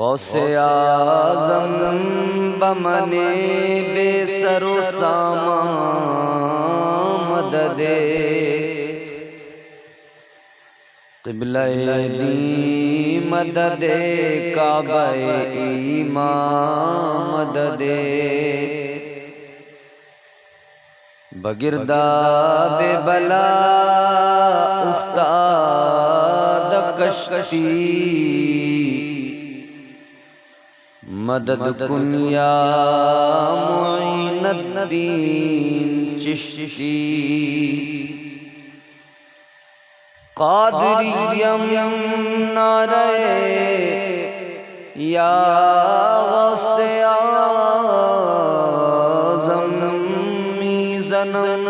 गौसे आज़म बमने बेसरो सामा मददे क़िबला-ए दी मददे काबा-ए ईमान मददे बगिरदा बला उफ्ताद कश्ती मदद कुन या मुईनुद्दीन चिश्ती क़ादिरियम नारे या गौसे आज़म मीज़नम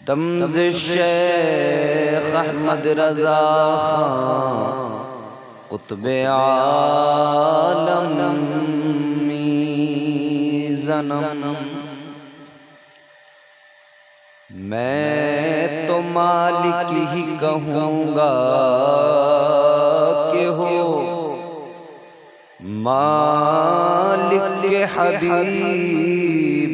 दम्ज़ शेख अहमद रज़ा खां क़ुत्ब-ए आलम मीज़नम। मैं तो मालिक ही कहूँगा कि हो मालिक के हबीब,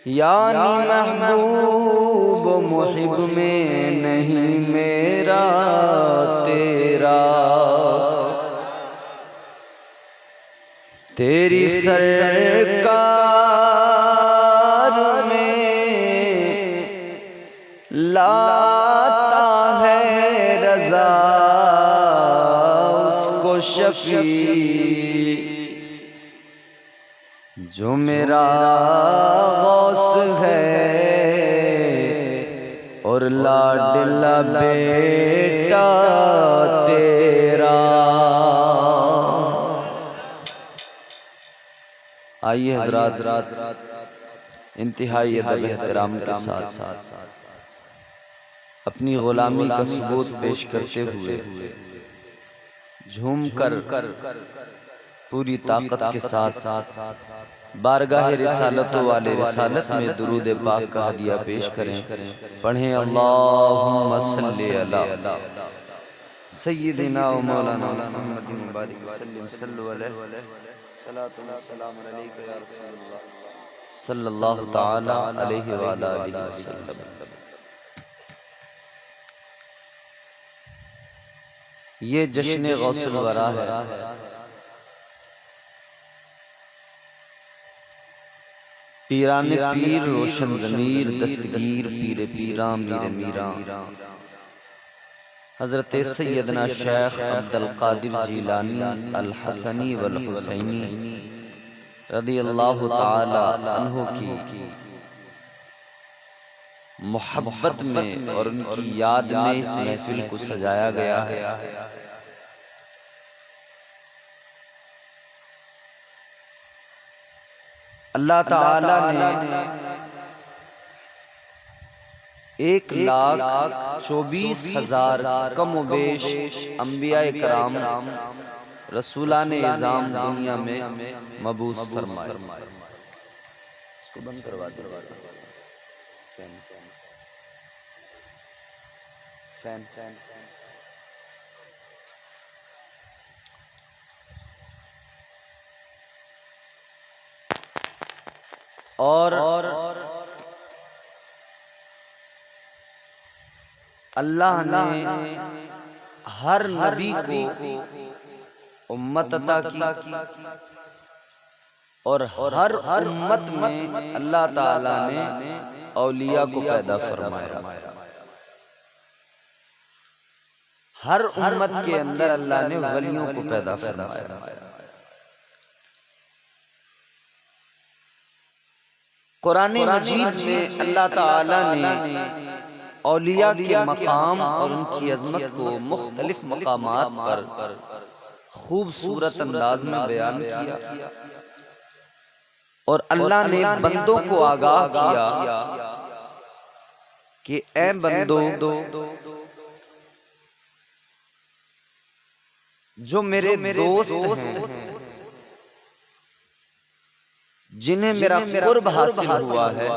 यानी महबूब मुहिब में नहीं मेरा तेरा। तेरी सरकार में लाता है रज़ा उसको शफी, जो मेरा गौस है और लाडला बेटा तेरा। आइए हज़रात इंतहाई अदब एहतराम के साथ अपनी गुलामी का सबूत पेश करते हुए झूम कर पूरी ताकत के साथ बारगाह रिसालत वाले रिसालत में दुरूद पाक का हदिया पेश करें। पढ़ें अल्लाहुम्मा सल्ली अला सय्यिदिना व मौलाना मुहम्मदिन बारिक वसल्लिम सल्लल्लाहु अलैहि या रसूलल्लाह सल्लल्लाहु तआला अलैहि व आला आलिहि वसल्लम। ये जश्न गौसुल वरा है। पीराने पीर रोशन ज़मीर दस्तगीर पीरे पीरा मीरे मीरा हज़रत सैयदना शेख अब्दुल क़ादिर जीलानी अल हसनी वल हुसैनी रज़ियल्लाहु ताला अन्हु की मोहब्बत में और उनकी याद में इस महफिल को सजाया गया है। अल्लाह ताला ने 1,24,000 कमोबेश अंबिया-ए कराम रसूलाने इज़ाम दुनिया में मबूस फरमाए। इसको बंद करवा दो। फैन और अल्लाह ने हर नबी को उम्मत अता की और हर उम्मत में अल्लाह ताला ने औलिया को पैदा फरमाया। हर उम्मत के अंदर अल्लाह ने वलियों को पैदा फरमाया। कुरान मजीद में अल्लाह ताला ने औलिया के मकाम और उनकी अज़मत को मुख्तलिफ मकामात पर खूबसूरत अंदाज में बयान किया और अल्लाह ने बंदों को आगाह किया कि ए बंदो, जो मेरे दोस्त हैं, जिन्हें मेरा कुर्ब हासिल हुआ है,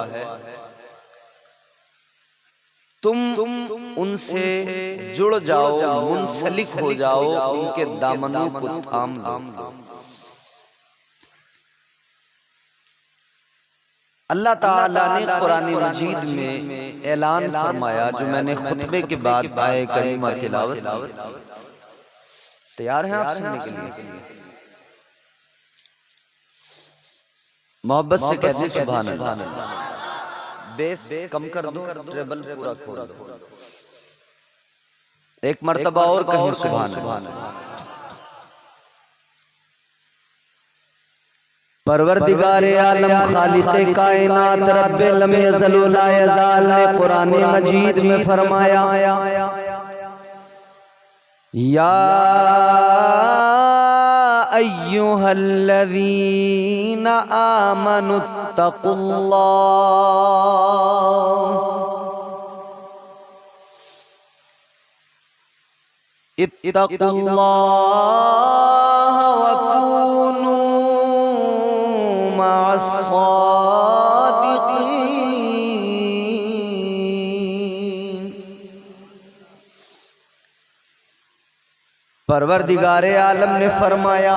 तुम उनसे जुड़ जाओ, मुंसलिक हो जाओ, उनके दामनों को थाम लो। अल्लाह ताला ने कुरान मजीद में ऐलान फरमाया, जो मैंने खुतबे के बाद आए करीमा तिलावत। तैयार हैं आप सुनने के लिए? मोहब्बत से कहते हैं सुभान अल्लाह। बेस कम कर दो, ट्रेबल पूरा खोल दो। एक मर्तबा और कहें सुभान अल्लाह। परवरदिगारे आलम खालिक़े कायनात रब्बे लम यज़ल व ला यज़ाल ने कुरान मजीद में फरमाया, या अय्युहल्लज़ीना आमनुत्तक़ुल्लाह इत्तक़ुल्लाह वकूनू मअस्सादिक़ीन। परवरदिगारे आलम ने फरमाया,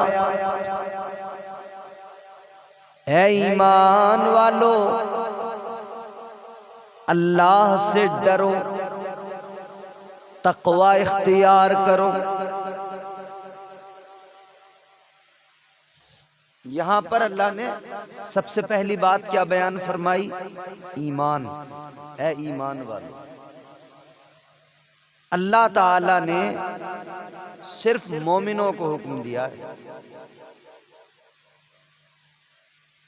ऐ ईमान वालो, अल्लाह से डरो, तक़वा इख्तियार करो। यहां पर अल्लाह ने सबसे पहली बात क्या बयान फरमाई? ईमान। ऐ ईमान वालो, अल्लाह ताला ने सिर्फ मोमिनों को हुक्म दिया है।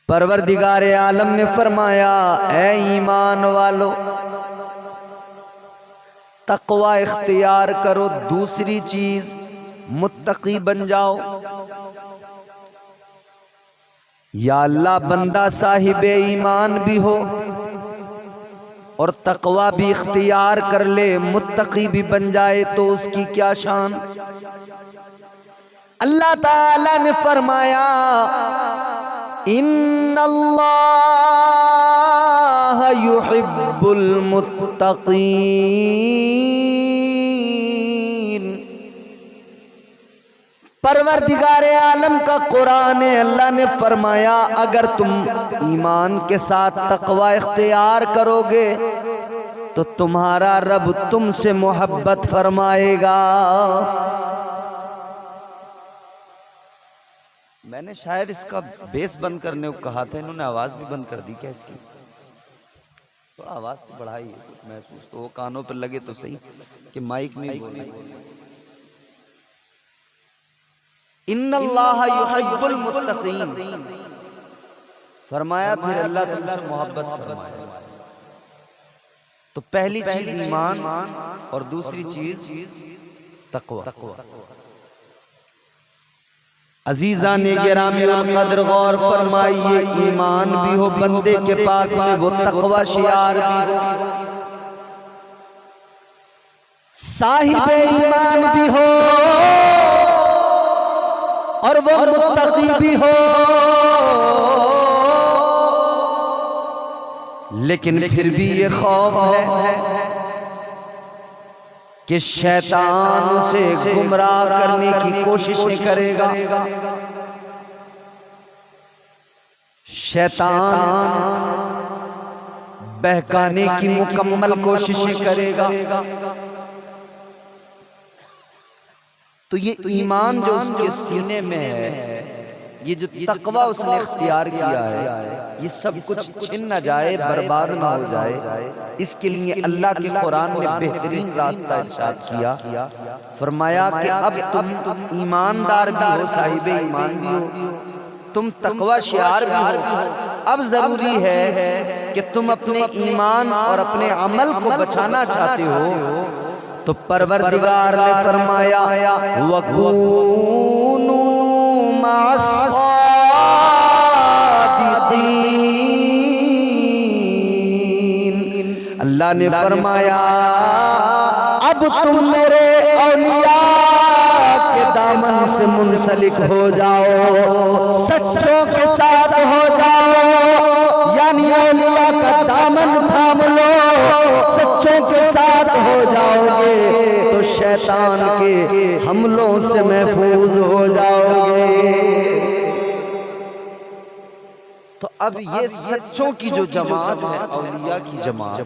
परवरदिगारे आलम ने फरमाया, ऐ ईमान वालो, तक़वा इख्तियार करो। दूसरी चीज, मुत्तकी बन जाओ। या अल्लाह बंदा साहिबे ईमान भी हो और तक़वा भी इख्तियार कर ले, मुत्तकी भी बन जाए, तो उसकी क्या शान। अल्लाह ताला ने फरमाया, इन्नल्लाह युहिब्बुल मुत्तकीन। परवरदिगारे आलम का कुरान है, अल्लाह ने फरमाया, अगर तुम ईमान के साथ तक़वा इख्तियार करोगे तो तुम्हारा रब तुमसे मोहब्बत फरमाएगा। मैंने शायद इसका बेस बंद करने को कहा था, इन्होंने आवाज भी बंद कर दी क्या इसकी? तो आवाज तो बढ़ाई, महसूस तो वो कानों पर लगे तो सही कि माइक नहीं बोले। इन्नल्लाह युहिब्बुल मुत्तकीन फरमाया, फिर अल्लाह तुमसे मोहब्बत फरमाया। तो पहली चीज ईमान और दूसरी चीज तक़वा। अजीजा ने गिरामी कद्र गौर फरमाइए, ईमान भी हो बंदे के पास में, वो तक़वा शियार भी हो, साहिबे ईमान भी हो और वो मुत्तकी भी हो, लेकिन फिर भी ये खौफ है कि शैतान उसे गुमराह करने की कोशिश करेगा। शैतान बहकाने की मुकम्मल कोशिशें करेगा। तो ये ईमान जो उसके सीने में है, ये जो तक़वा उसने इख्तियार किया है, ये सब कुछ छिन न जाए, बर्बाद ना हो जाए, इसके लिए अल्लाह के कुरान ने बेहतरीन रास्ता इरशाद किया। फरमाया कि अब तुम ईमानदार भी हो, साहिबे ईमान भी हो, तुम तक़वा शियार भी हो। अब जरूरी है कि तुम अपने ईमान और अपने अमल को बचाना चाहते हो, तो परवरदिगार ने फरमाया, वकूनू मअस्सादिक़ीन। अल्लाह ने फरमाया, अब तुम मेरे औलिया के दामन से मुंसलिक हो जाओ, सच्चों के साथ हो जाओ, यानी औलिया का दामन थाम लो, सच्चों के साथ शैतान के हमलों से महफूज हो जाओगे। तो अब ये सच्चों की जो जमात है, औलिया की जमात,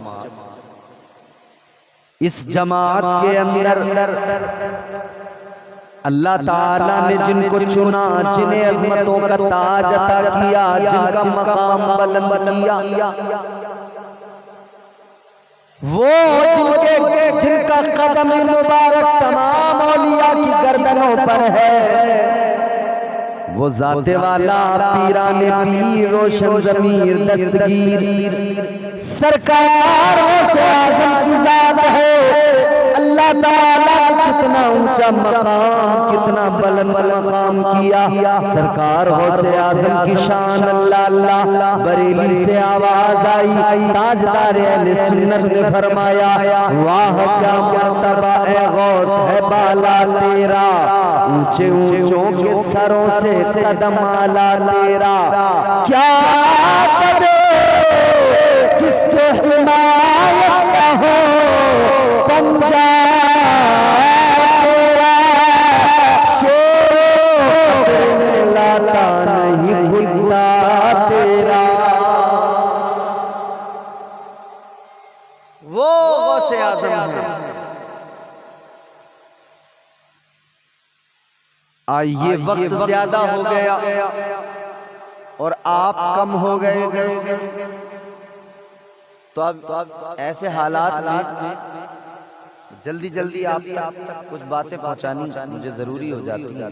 इस जमात के अंदर अल्लाह ताला ने जिनको चुना, जिन्हें अज़मतों का ताज अता किया, जिनका मकाम बुलंद किया, वो जिनका कदम मुबारक तमाम औलिया की गर्दनों पर है, वो ज़ाते वाला पीराने पीर रोशन ज़मीर दस्तगीर सरकार से आज़म की ज़ात है। अल्लाह ताला ने कितना ऊंचा मकाम, कितना बुलंद मकाम किया। सरकार से आज़म की शान अल्लाह अल्लाह। बरेली से आवाज आई, ताजदार अहले सुन्नत ने फरमाया, वाह क्या मर्तबा ए गौस है बाला तेरा, ऊंचे ऊंचों के सरों से कदम आला तेरा। क्या कदे जिसके हिमायत हो पंजा तेरा, शेर में लाता नहीं गुल्ला तेरा। वो गौसे आज़म है। ये वक्त ज्यादा हो गया और आप कम हो गए जैसे, तो अब ऐसे हालात में जल्दी जल्दी आप तक कुछ बातें पहुंचानी मुझे जरूरी हो जाती है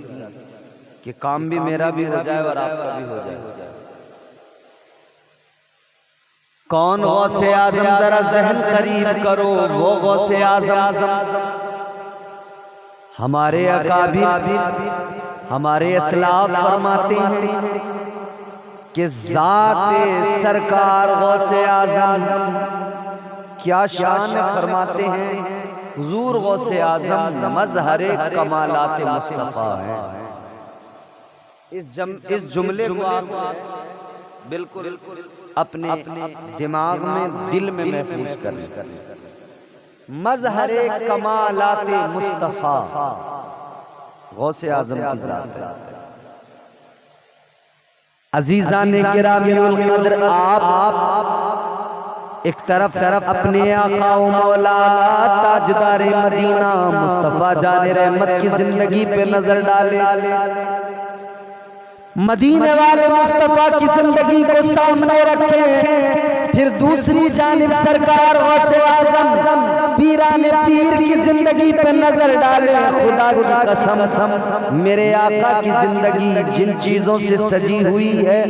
कि काम भी मेरा भी हो जाए और आपका भी हो जाए। कौन गौसे आज़म, जरा ज़हन करीब करो, वो गौसे आज़म हमारे अकाबिर हमारे असलाफ फरमाते हैं कि ज़ाते सरकार गौसे आज़म क्या शान फरमाते हैं। हुजूर गौसे आज़म मज़हरे कमालात मुस्तफ़ा है। इस जुमले को आप बिल्कुल अपने दिमाग में, दिल में महफूज करें। मज़हरे कमालात मुस्तफ़ा गौसे आज़म की ज़ात है। अज़ीज़ाने किरामिल क़द्र, आप एक तरफ अपने आका व मौला ताजदारे मदीना मुस्तफ़ा जाने रहमत की जिंदगी पे नजर डाले, मदीने वाले मुस्तफ़ा की जिंदगी को सामने रखें, फिर दूसरी जानिब सरकार गौसे आज़म पीराने पीर की जिंदगी पे नजर डाले। खुदा की कसम, मेरे आका की जिंदगी जिन चीजों से सजी हुई है,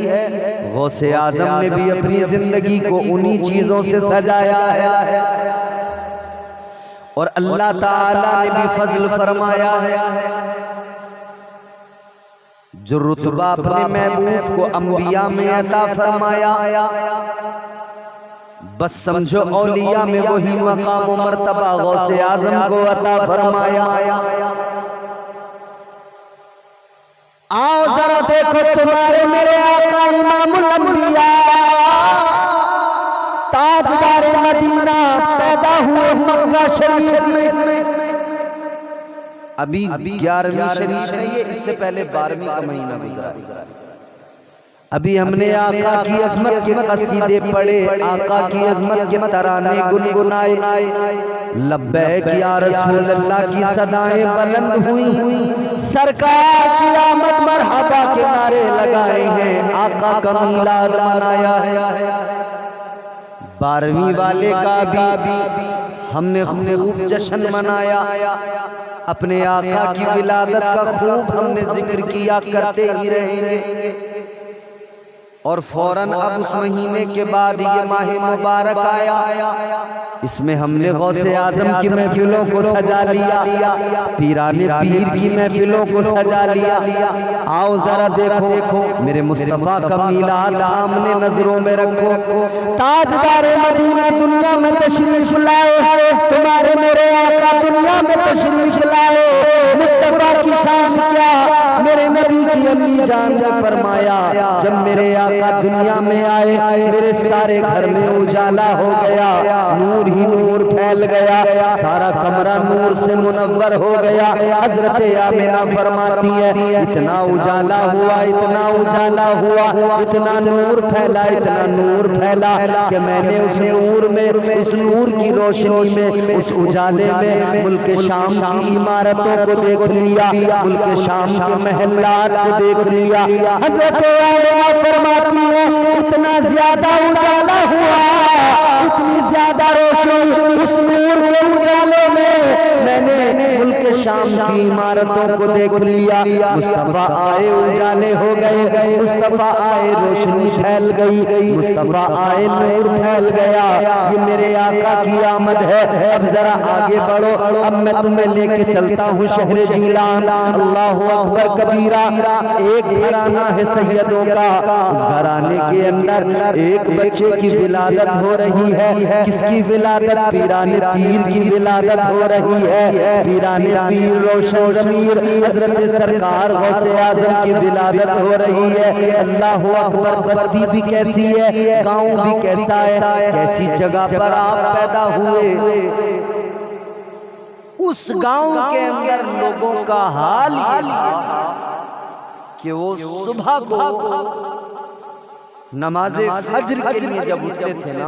गौसे आज़म ने भी अपनी जिंदगी को उन्हीं चीजों से सजाया है। और अल्लाह ताला ने भी फजल फरमाया है। जो रुतबा अपने महबूब को अंबिया में अता फरमाया, बस समझो औलिया में वही मकाम व मर्तबा गौसे आज़म को अता फरमाया। आओ जरा देखो, तुम्हारे मेरे आका इमामुल अंबिया ताजदार मदीना पैदा हुए मक्का शरीफ में। अभी 11वीं शरीफ है ये, इससे पहले 12वीं का महीना गुजरा। अभी हमने आका की अजमत के कसीदे पढ़े, आका की अजमत के तराने गुनगुनाए, लब्बैक या रसूल अल्लाह की सदाएं बुलंद हुई, सरकार की आमद मरहबा के नारे लगाए हैं, आका का मीलाद मनाया है। 12वीं वाले का भी हमने खूब जश्न मनाया, अपने आका की विलादत का खूब हमने जिक्र किया, करते ही रहेंगे। और फौरन अब उस महीने के बाद ये माह मुबारक आया, इसमें हमने गौसे आज़म की महफिलों को सजा लिया, पीराने पीर की महफिलों को सजा लिया। आओ जरा देखो, मेरे मुस्तफ़ा का मीलाद सामने नजरों में रखो। ताजदार मदीना दुनिया में तशरीफ लाए, तुम्हारे मेरे आका दुनिया में तशरीफ लाए। मुस्तफ़ा की शान क्या, मेरे नबी की अम्मी जान ने फरमाया, जब मेरे आका दुनिया में आए मेरे सारे घर में उजाला हो गया, नूर ही नूर फैल गया, सारा कमरा नूर से मुनव्वर हो गया। हजरत आमिना फरमाती है, इतना उजाला हुआ, इतना उजाला हुआ, इतना नूर फैला, इतना नूर फैला कि मैंने उस नूर में, उस नूर की रोशनी में, उस उजाले में मुल्क शाम की इमारतों को देख लिया, मुल्क शाम के महल्लात को देख लिया। हज़रत आमिना फरमाती है, इतना ज्यादा उजाला हुआ, इतनी ज्यादा रोशनी उस नूर के उजाले में, मैंने मुल्क शाम की इमारतों को देख लिया। मुस्तफा आए उजाले हो गए, मुस्तफा आए रोशनी फैल गई, मुस्तफा आए नूर फैल गया। ये मेरे आका की आमद है। अब जरा आगे बढ़ो, अब मैं तुम्हें लेके चलता हूँ शहर जीलान। अल्लाहु अकबर कबीरा। एक घराना है सैयदों का, उस घराने के अंदर एक बच्चे की विलादत हो रही है। किसकी विलादत? पीराने पीर की विलादत हो रही है। पीराने पीर रोशन ज़मीर हजरत सरकार गौसे आज़म की विलादत हो रही है। अल्लाहु अकबर। बस्ती भी कैसी है, गांव भी कैसा है, कैसी जगह पर आप पैदा हुए। उस गांव के अंदर लोगों का हाल ये था कि वो सुबह को नमाज़े फज्र के लिए जब उठते थे ना,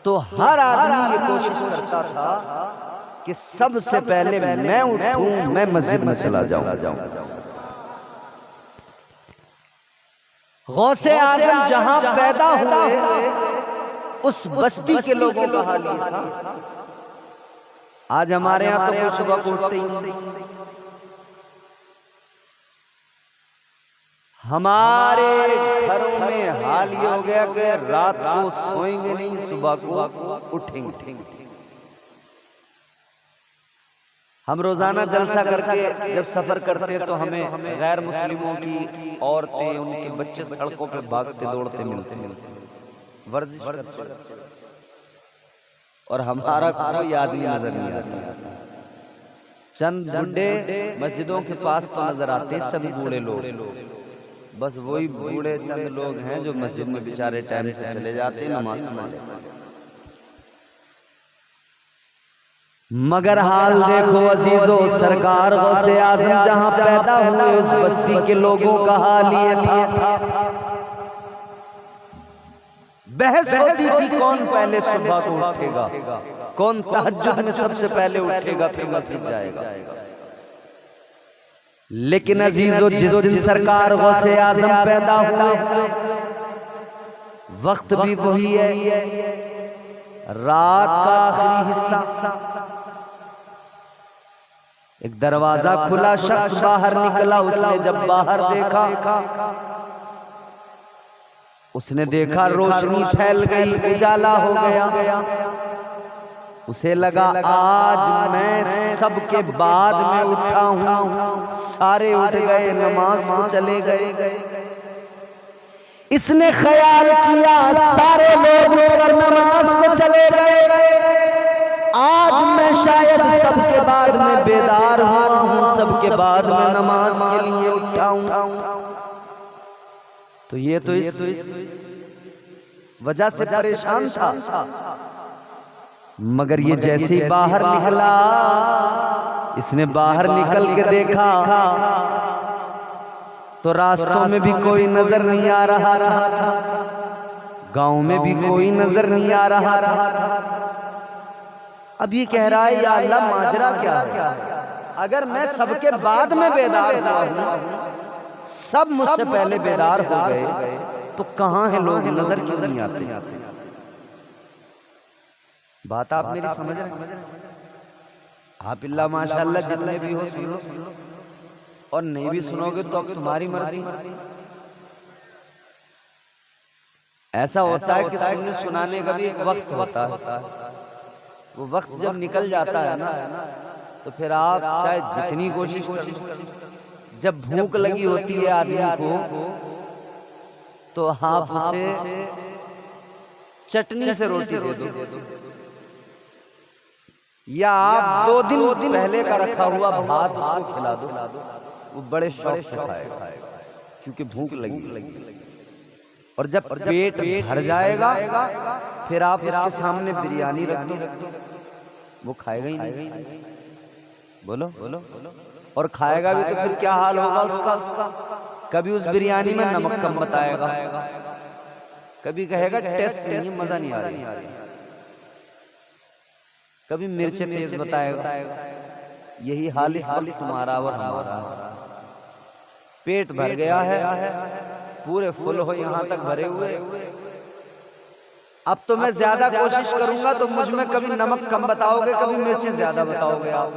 तो हर आदमी ये कोशिश करता था कि सबसे पहले मैं उठूं, मैं मस्जिद में चला जाऊं। गौसे आज़म जहां पैदा हुए उस बस्ती के लोगों का हाल ये था। आज हमारे यहाँ तो कोई सुबह को उठते ही नहीं। हमारे घरों में हाल ये हो गया कि रात को सोएंगे नहीं, सुबह को उठेंगे। हम रोजाना जलसा करके जब सफर करते तो हमें गैर मुस्लिमों की औरतें, उनके बच्चे सड़कों पे भागते दौड़ते मिलते, वर्जिश करते, और हमारा कोई आदमी नजर नहीं आता। चंद बूढ़े मस्जिदों के पास तो नजर आते, चंद बूढ़े लोग, बस वही बूढ़े चंद लोग हैं जो मस्जिद में बेचारे टाइम से चले जाते, नमाज पढ़ने। मगर हाल देखो अजीजों, सरकार गौसे आज़म जहां पैदा हुए उस बस्ती के लोगों का हाल ये था। बहस होती थी कौन पहले सुबह को उठेगा, कौन तहज्जुद में सबसे पहले उठेगा फिर मस्जिद जाएगा। लेकिन अजीजों, जिस दिन सरकार गौसे आज़म पैदा हुए वक्त भी वही है, रात का आखिरी हिस्सा। एक दरवाजा खुला, शख्स बाहर निकला। उसने जब बाहर देखा, उसने देखा रोशनी फैल गई, उजाला हो गया। उसे लगा आज मैं सबके बाद में उठा हूं, सारे उठ गए, नमाज को चले गए। इसने ख्याल किया सारे लोग उठकर नमाज को चले गए, आज मैं शायद सबके बाद में बेदार हुआ हूं, सबके बाद में नमाज के लिए उठा हूं। तो ये तो इस वजह से परेशान था। मगर ये जैसे ही बाहर निकला, इसने बाहर निकल के देखा तो रास्तों में भी कोई नजर नहीं आ रहा था, गांव में भी कोई नजर नहीं आ रहा था। अब ये कह रहा है, या अल्लाह माजरा क्या है? अगर मैं सबके बाद में बेदार हुआ हूं, सब मुझसे पहले बेदार हो गए, तो कहां है लोग, नजर क्यों नहीं आते? बात आप मेरी समझ रहे हैं? आप इल्ला माशाअल्लाह जितने भी हो सुनो, और नहीं भी सुनोगे तो अब तुम्हारी मर्जी। ऐसा होता है कि सुनने सुनाने का भी एक वक्त होता है, वो वक्त जब निकल जाता है ना, तो फिर आप चाहे जितनी कोशिश करें, जब भूख लगी होती है आदमी को, तो आप उसे चटनी से रोटी दे दो, या आप दो दिन पहले का रखा हुआ भात उसको खिला दो, वो बड़े शौक से खाएगा क्योंकि भूख लगी। और जब पेट भर जाएगा फिर आप उसके सामने बिरयानी रख दो, वो खाएगा ही नहीं। बोलो बोलो। और खाएगा भी तो फिर क्या हाल होगा उसका? कभी उस बिरयानी में नमक कम बताएगा, कभी कहेगा टेस्ट नहीं, मजा नहीं आ रही, कभी मिर्चें तेज बताएगा। यही हाल इस वक्त तुम्हारा और हमारा। पेट भर गया है, पूरे फुल हो यहाँ तक भरे हुए, अब तो मैं ज्यादा कोशिश करूंगा तो मुझ में कभी नमक कम बताओगे, कभी मिर्चें ज्यादा बताओगे आप।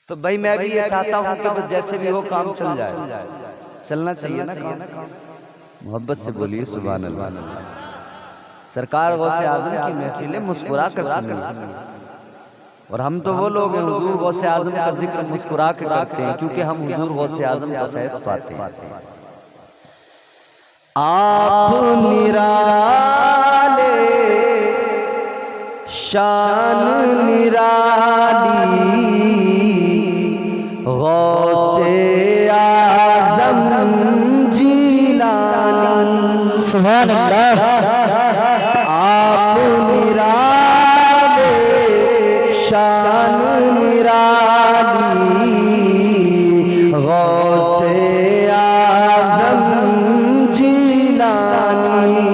तो भाई मैं भी ये चाहता हूँ कि बस जैसे भी हो काम चल जाए, चलना चाहिए ना काम। मोहब्बत से बोलिए सुभान अल्लाह। सरकार गौसे आजम की महफिलें मुस्कुरा कर सुनिए, और हम तो वो लोग हैं हुजूर गौसे आजम का जिक्र मुस्कुरा के करते हैं क्योंकि हम हुजूर गौसे आजम का फैज़ पाते हैं। आप निराले शान निराली गौसे आजम जीलानी। सुभान अल्लाह। आप निराले शान निराली गौसे आजम जीलानी।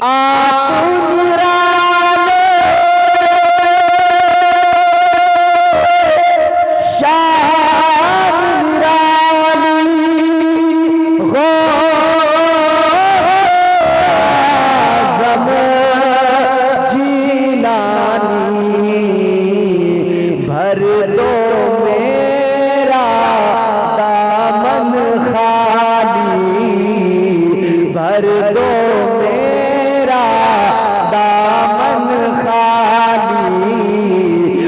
आप निराले शान निराली भर दो मेरा दामन खाली, भर दो मेरा दामन खाली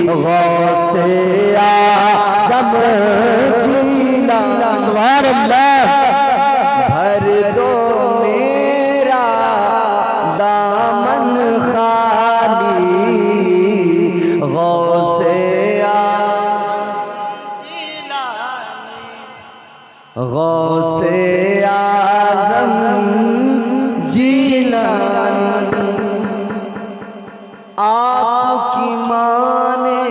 गौसे आज़म जीलानी। सुभान अल्लाह। भर दो मेरा दामन खाली गौसे गौसे आज़म जीलानी। आपकी माँ ने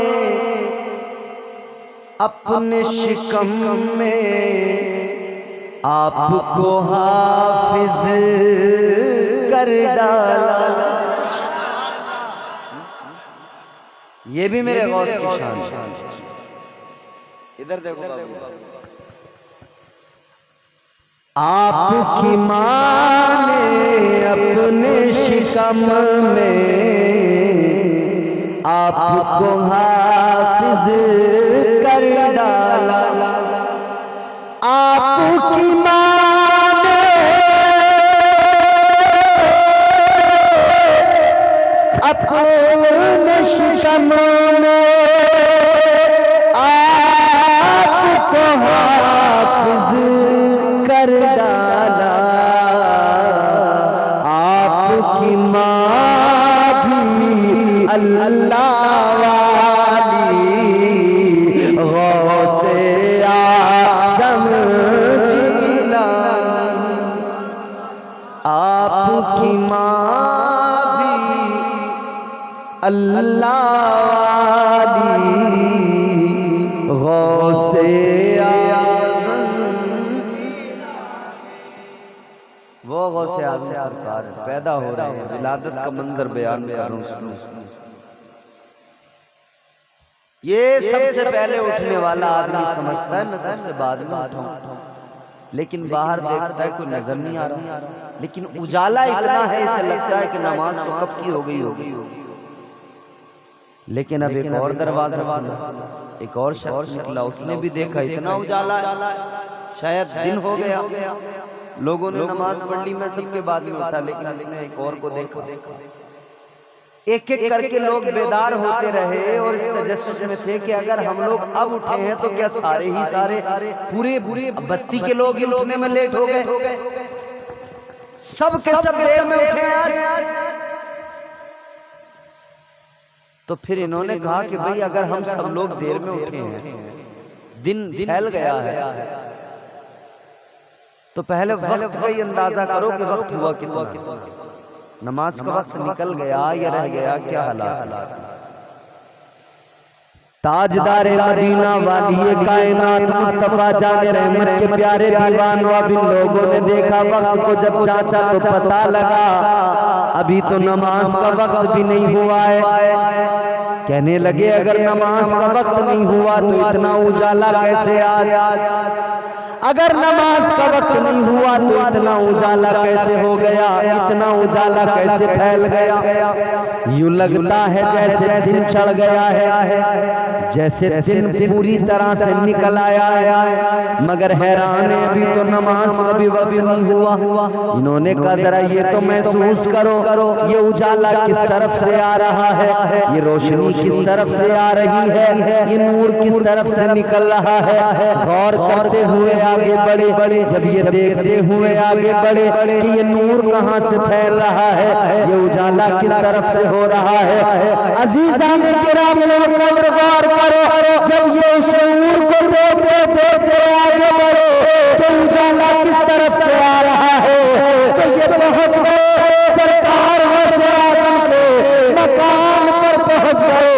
अपने शिकम में आपको हाफिज कर डाला। ये भी मेरे गौस की शान है। इधर देखो बाबू। आपकी माँ ने अपने शिकम में आपको हाफिज कर डाला। आपकी माँ ने अपने शिकम में आपको हाफिज कर डाला। आपकी माँ भी अल्लाह वाली गौसे आज़म जीलानी। आपकी माँ भी अल्लाह वाली गौसे वो गौसे आज़म सरकार पैदा हो रहे हैं। विलादत का मंजर बयान कर रहा हूँ। ये सबसे पहले उठने वाला आदमी समझता है मैं सबसे बाद में उठाऊं, लेकिन बाहर देखता है कोई नजर नहीं आ रहा, लेकिन उजाला इतना है इसे लगता है कि नमाज तो कब की हो गई होगी। लेकिन अब एक और दरवाजा खुला, एक और शख्स निकला, उसने भी देखा इतना उजाला है, शायद दिन हो गया, लोगों ने नमाज पढ़ ली, मैं सबके बाद में उठा, लेकिन इसने एक और को देखा। एक एक करके लोग बेदार होते रहे और इस तजस्सुस में थे कि अगर हम लोग अब उठे हैं तो क्या सारे ही सारे पूरे बस्ती के लोग ही उठने में लेट हो गए। सब के सब देर में उठे आज। तो फिर इन्होंने कहा कि भाई अगर हम सब लोग देर में उठे हैं, दिन फैल गया है, तो पहले वक्त का ही अंदाजा करो कि वक्त हुआ कितना, नमाज का वक्त निकल गया या रह गया, क्या हालात। ताजदार मदीना वाली कायनात मुस्तफा जाने रहमत के प्यारे दीवानों, अब इन लोगों ने देखा वक्त को जब चाचा तो पता लगा अभी तो नमाज का वक्त भी नहीं हुआ है। कहने लगे अगर नमाज का वक्त नहीं हुआ तो इतना उजाला कैसे आज, अगर नमाज का वक्त नहीं हुआ तो इतना उजाला कैसे हो गया, इतना उजाला कैसे फैल गया। यूं लगता है जैसे दिन चढ़ गया है, जैसे दिन पूरी तरह से निकल आया है, मगर हैरान है अभी तो नमाज का भी वक्त नहीं हुआ। इन्होंने कहा जरा ये तो महसूस करो, ये उजाला किस तरफ से आ रहा है, ये रोशनी किस तरफ से आ रही है, ये नूर किस तरफ से निकल रहा है। गौर करते हुए आगे बढ़े, जब ये देखते हुए आगे बढ़े कि ये नूर कहाँ से फैल रहा है, ये उजाला किस तरफ से हो रहा है। अजीज़ान किराम गौर करो, जब ये उस नूर को देखते आगे बढ़े तो उजाला किस तरफ से आ रहा है, तो ये पहुंच गए सरकार गौसे आज़म के मकान पर पहुंच गए।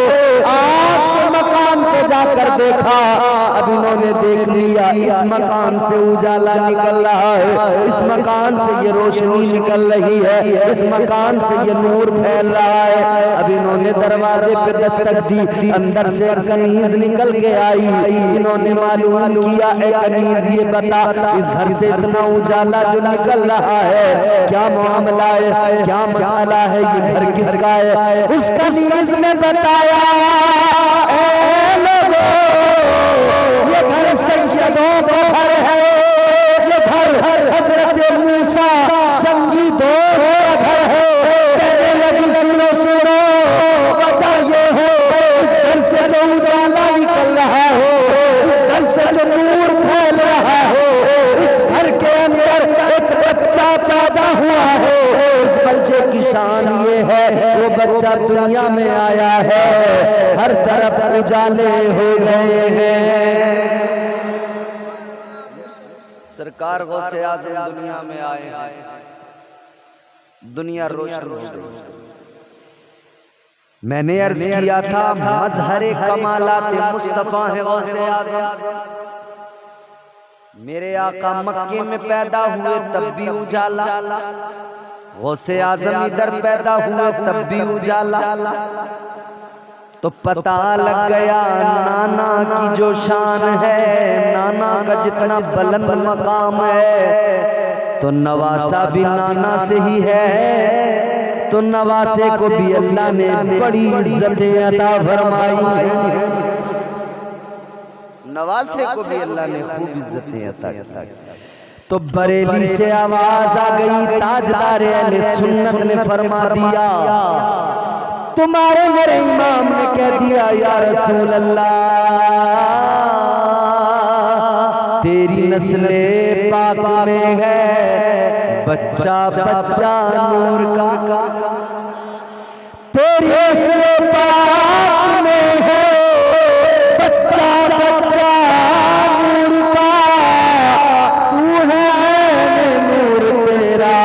आपके मकान पे जाकर देखा, अब इन्होंने देख लिया इस मकान से उजाला निकल रहा है, इस मकान से ये रोशनी निकल रही है, इस मकान से ये नूर फैल रहा है। अब इन्होंने दरवाजे पे दस्तक दी, अंदर से कनीज निकल के आई। इन्होंने मालूम किया ए कनीज ये बता इस घर से इतना उजाला जो निकल रहा है क्या मामला है, क्या मसला है, ये घर किसका है। उस कनीज ने बताया ये घर सैयदों का घर है, ये घर हजरत मूसा जंगी दौर का घर है। कहने लगी सुनो सुनो, वजह ये है इस घर से जो उजाला निकल रहा है, इस घर से जो नूर फैल रहा है, इस घर के अंदर एक बच्चा पैदा हुआ है। इस बच्चे की शान ये है वो बच्चा दुनिया में आया है, हर तरफ उजाले हो गए हैं। सरकार गौसे आज़म दुनिया में आए, दुनिया रोशन हो गई। मैंने अर्ज किया था मजहरे कमालात मुस्तफा है गौसे आज़म। मेरे आका मक्के में पैदा हुए तब भी उजाला, गौसे आज़म इधर पैदा हुए तब भी उजाला। तो पता लग गया नाना की जो शान है, नाना का जितना बुलंद मकाम है, तो नवासा भी नाना से ही है। तो नवासे को भी अल्लाह ने बड़ी इज्जतें अता फरमाई, नवासे को भी अल्लाह ने खूब इज्जतें अता की। तो बरेली से आवाज आ गई, ताजदार अहले सुन्नत ने फरमा दिया, तुम्हारे मेरे इमाम ने कह दिया या रसूल अल्लाह तेरी नस्ले पाक में है बच्चा बच्चा नूर का, तेरी नस्ले पाक में है बच्चा बच्चा नूर का, तू है नूर तेरा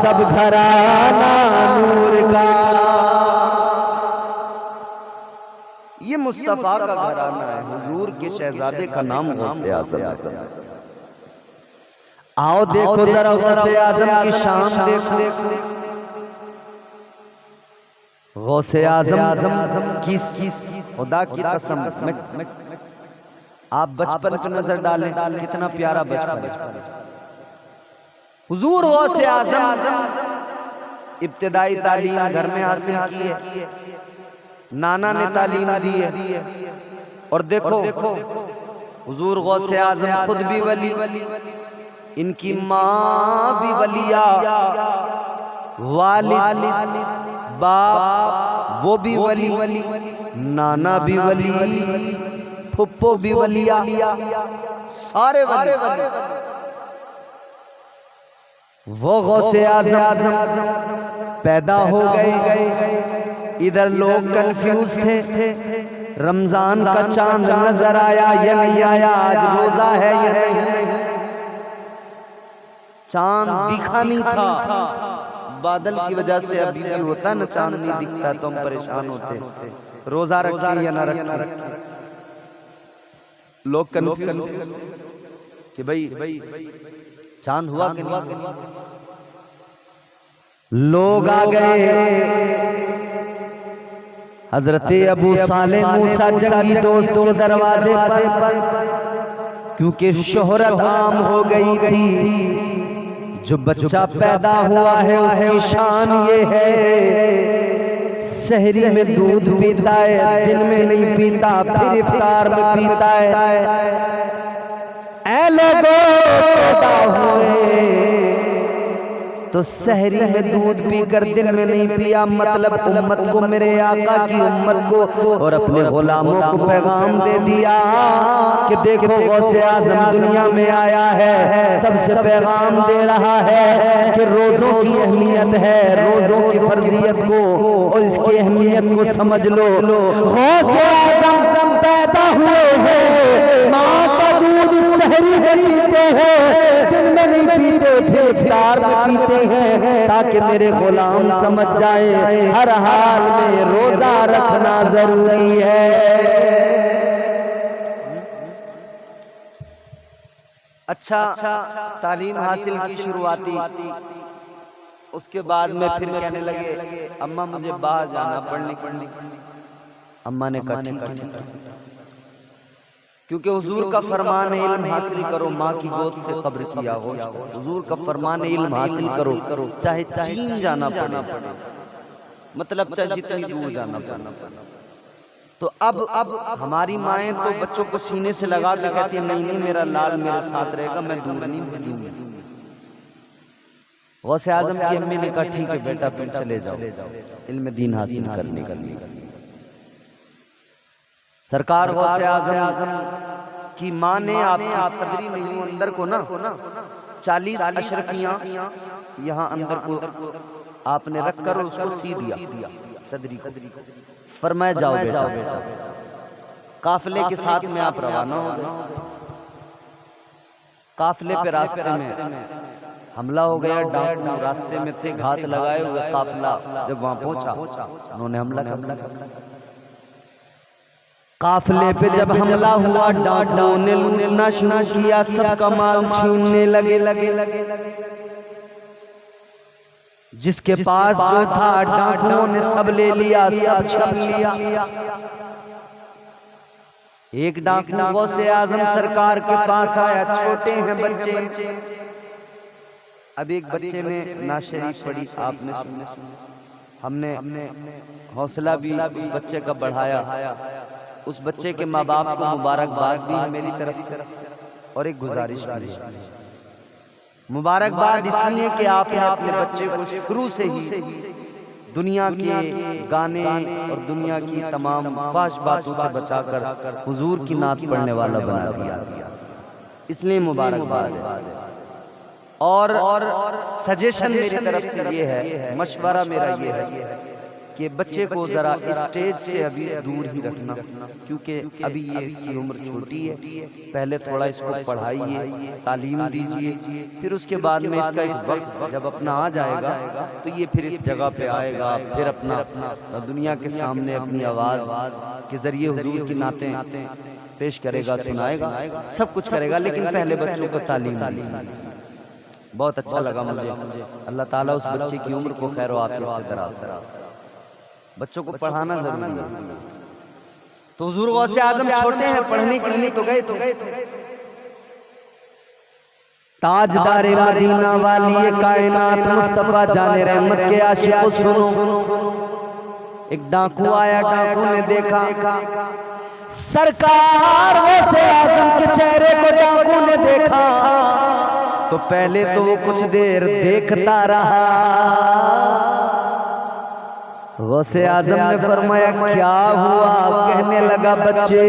सब घराना नूर का। ये मुस्तफा का घराना है, हुजूर के शहजादे का नाम गौसे आज़म है। आओ देखो जरा गौसे आज़म की शान देखो। गौसे आज़म की खुदा की कसम, आप बचपन पर नजर डालें कितना प्यारा बचपन। हुजूर गौसे आज़म इब्तिदाई तालीम घर में हासिल की है, नाना ने तालीम दी है। और देखो हुजूर गौसे आज़म खुद भी वली, इनकी माँ भी वलिया, वालिद बाप वो भी वली, नाना भी वली, फुप्पो भी वलिया, सारे वली। वो गौसे आज़म पैदा हो गए, इधर लोग कंफ्यूज थे, रमजान का चांद नजर आया या नहीं आया, आज रोजा है या नहीं। चांद दिखा नहीं था, बादल की वजह से अभी भी होता ना, चांद नहीं दिखता तो हम परेशान होते, रोजा रखें या ना रखें। लोग कंफ्यूज कि भाई चांद हुआ कि नहीं। लोग आ गए, हजरत अबू सालेह मूसा जंगी दोस्तों के दरवाजे पर, क्योंकि शोहरत आम हो गई थी। जो बच्चा पैदा हुआ है उसकी शान ये है, सहरी में दूध पीता है, दिन में नहीं पीता, फिर इफ्तार में पीता है। ऐ लोगों पैदा हुए तो सहरी में दूध पीकर दिन में नहीं पिया, मतलब उम्मत को, मेरे आका की उम्मत को और अपने गुलामों को पैगाम दे दिया कि देखो गौसे आज़म दुनिया में आया है, तब से पैगाम दे रहा है कि रोज़ों की अहमियत है, रोज़ों की फर्जियत को और इसकी अहमियत को समझ लो। गौसे आज़म पैदा हुए हैं, माँ का दूध सहरी में पीते हैं, दिन में नहीं पीते थे, इफ्तार में पीते हैं, ताकि मेरे गुलाम समझ जाए हर हाल में रोजा रखना जरूरी है। अच्छा तालीम हासिल की शुरुआती, उसके बाद में फिर कहने लगे अम्मा मुझे बाहर जाना पढ़ने। अम्मा ने कहा ठीक है, क्योंकि हुजूर का फरमान है इल्म हासिल करो, माँ की गोद से कब्र की आगोश। हुजूर का फरमान है इल्म हासिल करो, चाहे चीन जाना पड़े, मतलब चाहे जितनी दूर जाना पड़े। तो अब हमारी माएँ तो बच्चों को सीने से लगा के कहती है नहीं मेरा लाल मेरे साथ रहेगा, मैं दूर नहीं भेजूंगी। गौसे आज़म की अम्मी ने कहा ठीक है बेटा तुम चले जाओ इल्म दीन हासिल करने के लिए। सरकार गौसे आज़म की माँ ने आपकी सदरी में अंदर को ना 40 अशरफियां यहाँ अंदर को आपने रखकर उसको सी दिया सदरी को। फरमाया जाओ बेटा, काफिले के साथ में आप रवाना हो गए। काफिले पे रास्ते में हमला हो गया, डाकू रास्ते में थे, घात लगाए हुए। काफिला जब वहां पहुंचा उन्होंने हमला कर। काफिले पे जब हमला हुआ डाकुओं ने लूटना शुरू किया, सबका माल छीनने लगे। जिसके पास जो था डाकुओं ने सब ले लिया, सब छीन लिया। एक डाकू गौसे आज़म सरकार के पास आया, छोटे हैं बच्चे। अब एक बच्चे ने नाशरीफ पढ़ी, आपने सुनी, हमने हौसला भी उस बच्चे का बढ़ाया। उस बच्चे के माँ बाप को मुबारकबाद भी है मेरी तरफ से, और एक गुजारिश भी। मुबारकबाद इसलिए कि आपने अपने बच्चे को शुरू से ही दुनिया के गाने और दुनिया की तमाम फाश बातों से बचाकर हुजूर की नात पढ़ने वाला बना दिया, इसलिए मुबारकबाद है। और सजेशन मेरी तरफ से ये है, मशवरा मेरा ये है कि बच्चे को जरा स्टेज से अभी दूर ही रखना, क्योंकि अभी ये इसकी उम्र छोटी है। पहले थोड़ा इसको पढ़ाइए, तालीम दीजिए, फिर उसके बाद में इसका एक वक्त जब अपना आ जाएगा तो ये फिर इस जगह पे आएगा, फिर अपना दुनिया के सामने अपनी आवाज़ के जरिए हुजूर की नातें पेश करेगा, सुनाएगा, सब कुछ करेगा। लेकिन पहले बच्चों को तालीम दीजिए। बहुत अच्छा लगा मुझे। अल्लाह ताला उस बच्चे की उम्र को खैर आफियत से दराज करे। बच्चों को पढ़ाना जरूरी है। तो हुजूर गौसे आज़म छोटे हैं, पढ़ने के लिए तो गए थे। ताजदारे मदीना वाली कायनात मुस्तफा जाने रहमत के आशिकों सुनो। एक डाकू आया, डाकू ने देखा सरकार गौसे आज़म के चेहरे को डाकू ने देखा तो पहले तो वो कुछ देर देखता रहा। गौसे आज़म ने फरमाया क्या हुआ? कहने लगा बच्चे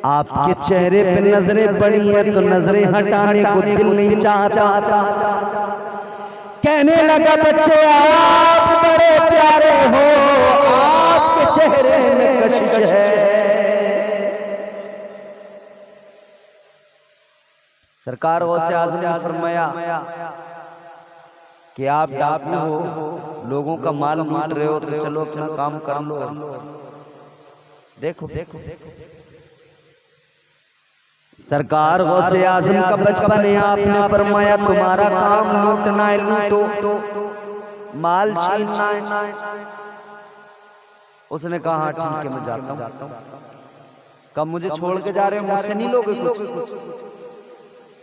आपके चेहरे पे नजरें पड़ी है तो नजरें हटाने को दिल नहीं चाहता। कहने लगा बच्चे आप बड़े प्यारे हो, आपके चेहरे में कशिश है। सरकार गौसे आज़म ने फरमाया कि आप डाकू हो, लोगों का माल लूट रहे हो, तो चलो अपना काम कर लो। देखो देखो सरकार गौसे आज़म का बचपन है। आपने फरमाया तुम्हारा काम लूटना है, लूटो, माल छीनना है। उसने कहा ठीक है मैं जाता हूँ। कब मुझे छोड़ के जा रहे हो, मुझसे नहीं लोगे कुछ।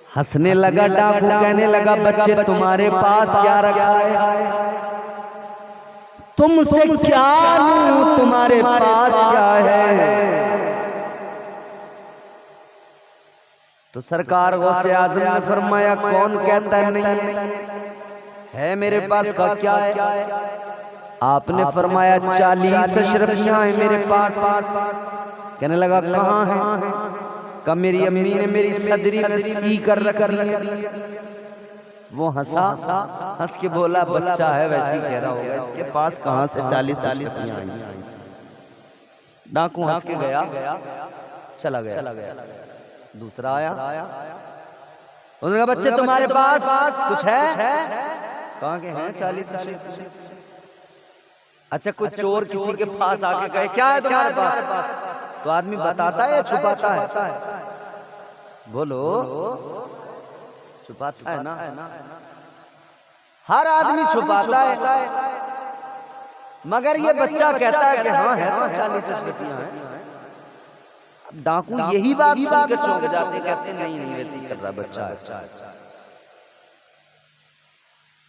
हंसने लगा डाकू, कहने लगा बच्चे तुम्हारे पास क्या रखा है, तुमसे क्या लूं, तुम्हारे पास क्या है। तो सरकार गौसे आज़म ने फरमाया कौन कहता है नहीं है मेरे पास का क्या है। आपने फरमाया 40 अशरफियां हैं मेरे पास। कहने लगा कहाँ है। कब मेरी अम्मी ने मेरी सदरी में सी कर रख दी। वो हंसा, हंस के बोला बच्चा है वैसे ही कह रहा होगा, इसके पास कहाँ से 40 अशरफियां आई। डाकू हंस के गया, चला गया। दूसरा आया, उसने कहा बच्चे तुम्हारे पास कुछ है। कहाँ के हैं 40 अशरफियां। अच्छा कोई चोर किसी के पास आके कहे क्या है तुम्हारे पास, तो आदमी बताता है या छुपाता है। बोलो छुपाता है ना। हर आदमी छुपाता है, मगर ये बच्चा कहता है कि हाँ है तो 40 अशरफियां हैं। डाकू यही बात सुन के चौंक जाते, कहते नहीं वैसे ही कर रहा बच्चा है।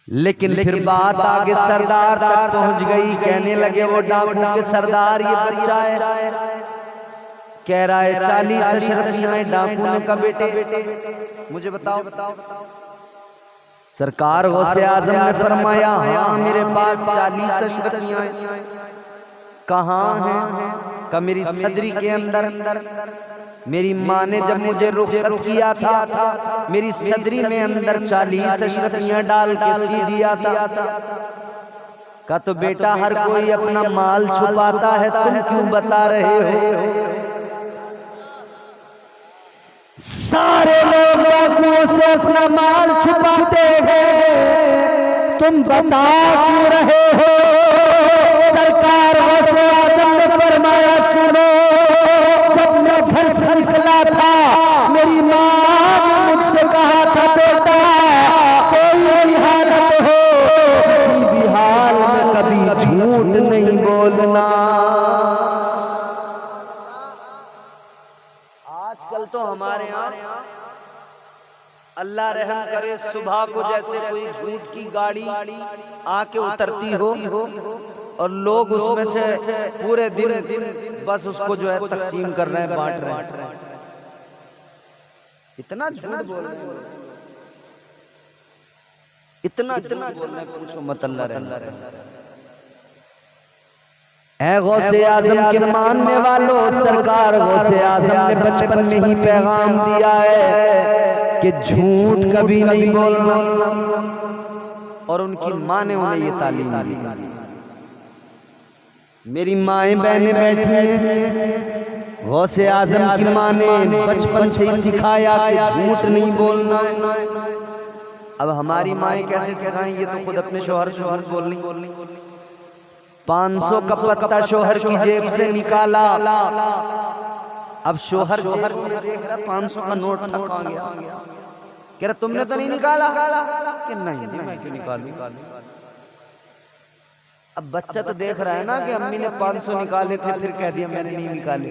लेकिन फिर बात आगे सरदार तक पहुंच गई। कहने लगे वो डाकू के सरदार ये बच्चा है, कह रहा है 40 अशरफियां हैं। डाकू ने कहा बेटे मुझे बताओ। सरकार गौसे आज़म ने फरमाया हाँ मेरे पास 40 अशरफियां हैं। कहाँ हैं। का मेरी सदरी के अंदर। मेरी माँ ने जब मुझे रुखसत किया था, मेरी सदरी में अंदर 40 अशरफियां डाल के सी दिया था। का तो बेटा हर कोई अपना माल छुपाता है, तुम क्यों बता रहे हो। सारे लोग डाकुओं से अपना माल छुपाते हैं, तुम बता क्यों रहे हो। सरकार गौसे आज़म ने फरमाया सुनो, जब मैं घर से निकला था मेरी माँ ने मुझसे कहा था बेटा कोई भी हालत हो, किसी भी हाल में कभी झूठ नहीं बोलना। आजकल तो हमारे यहाँ अल्लाह रहम करे सुबह को जैसे कोई झूठ की गाड़ी आके उतरती हो और लोग उसमें से पूरे दिन बस उसको जो है तकसीम कर रहे हैं, बांट रहे हैं। इतना झूठ बोल रहे हैं, इतना बोल रहे हैं, पूछो मत। अल्लाह रहम ऐ गौसे आज़म के मानने वालों, सरकार गौसे आज़म ने बचपन में ही पैगाम दिया है कि झूठ कभी नहीं बोलना, और उनकी माँ ने उन्हें ये तालीम दी। मेरी माएँ बहनें बैठी हैं, गौसे आज़म की माँ ने बचपन से ही सिखाया कि झूठ नहीं बोलना है। अब हमारी माएँ कैसे सिखाएं, ये तो खुद अपने शौहर से झूठ बोलनी। 500 का पत्ता शौहर की जेब से निकाला, अब शौहर देख रहा 500 का नोट था, कहाँ गया। कह रहा तुमने तो नहीं निकाला। कि नहीं मैं क्यों निकालूं। अब बच्चा तो देख रहा है ना कि अम्मी ने 500 निकाले थे, फिर कह दिया मैंने नहीं निकाले।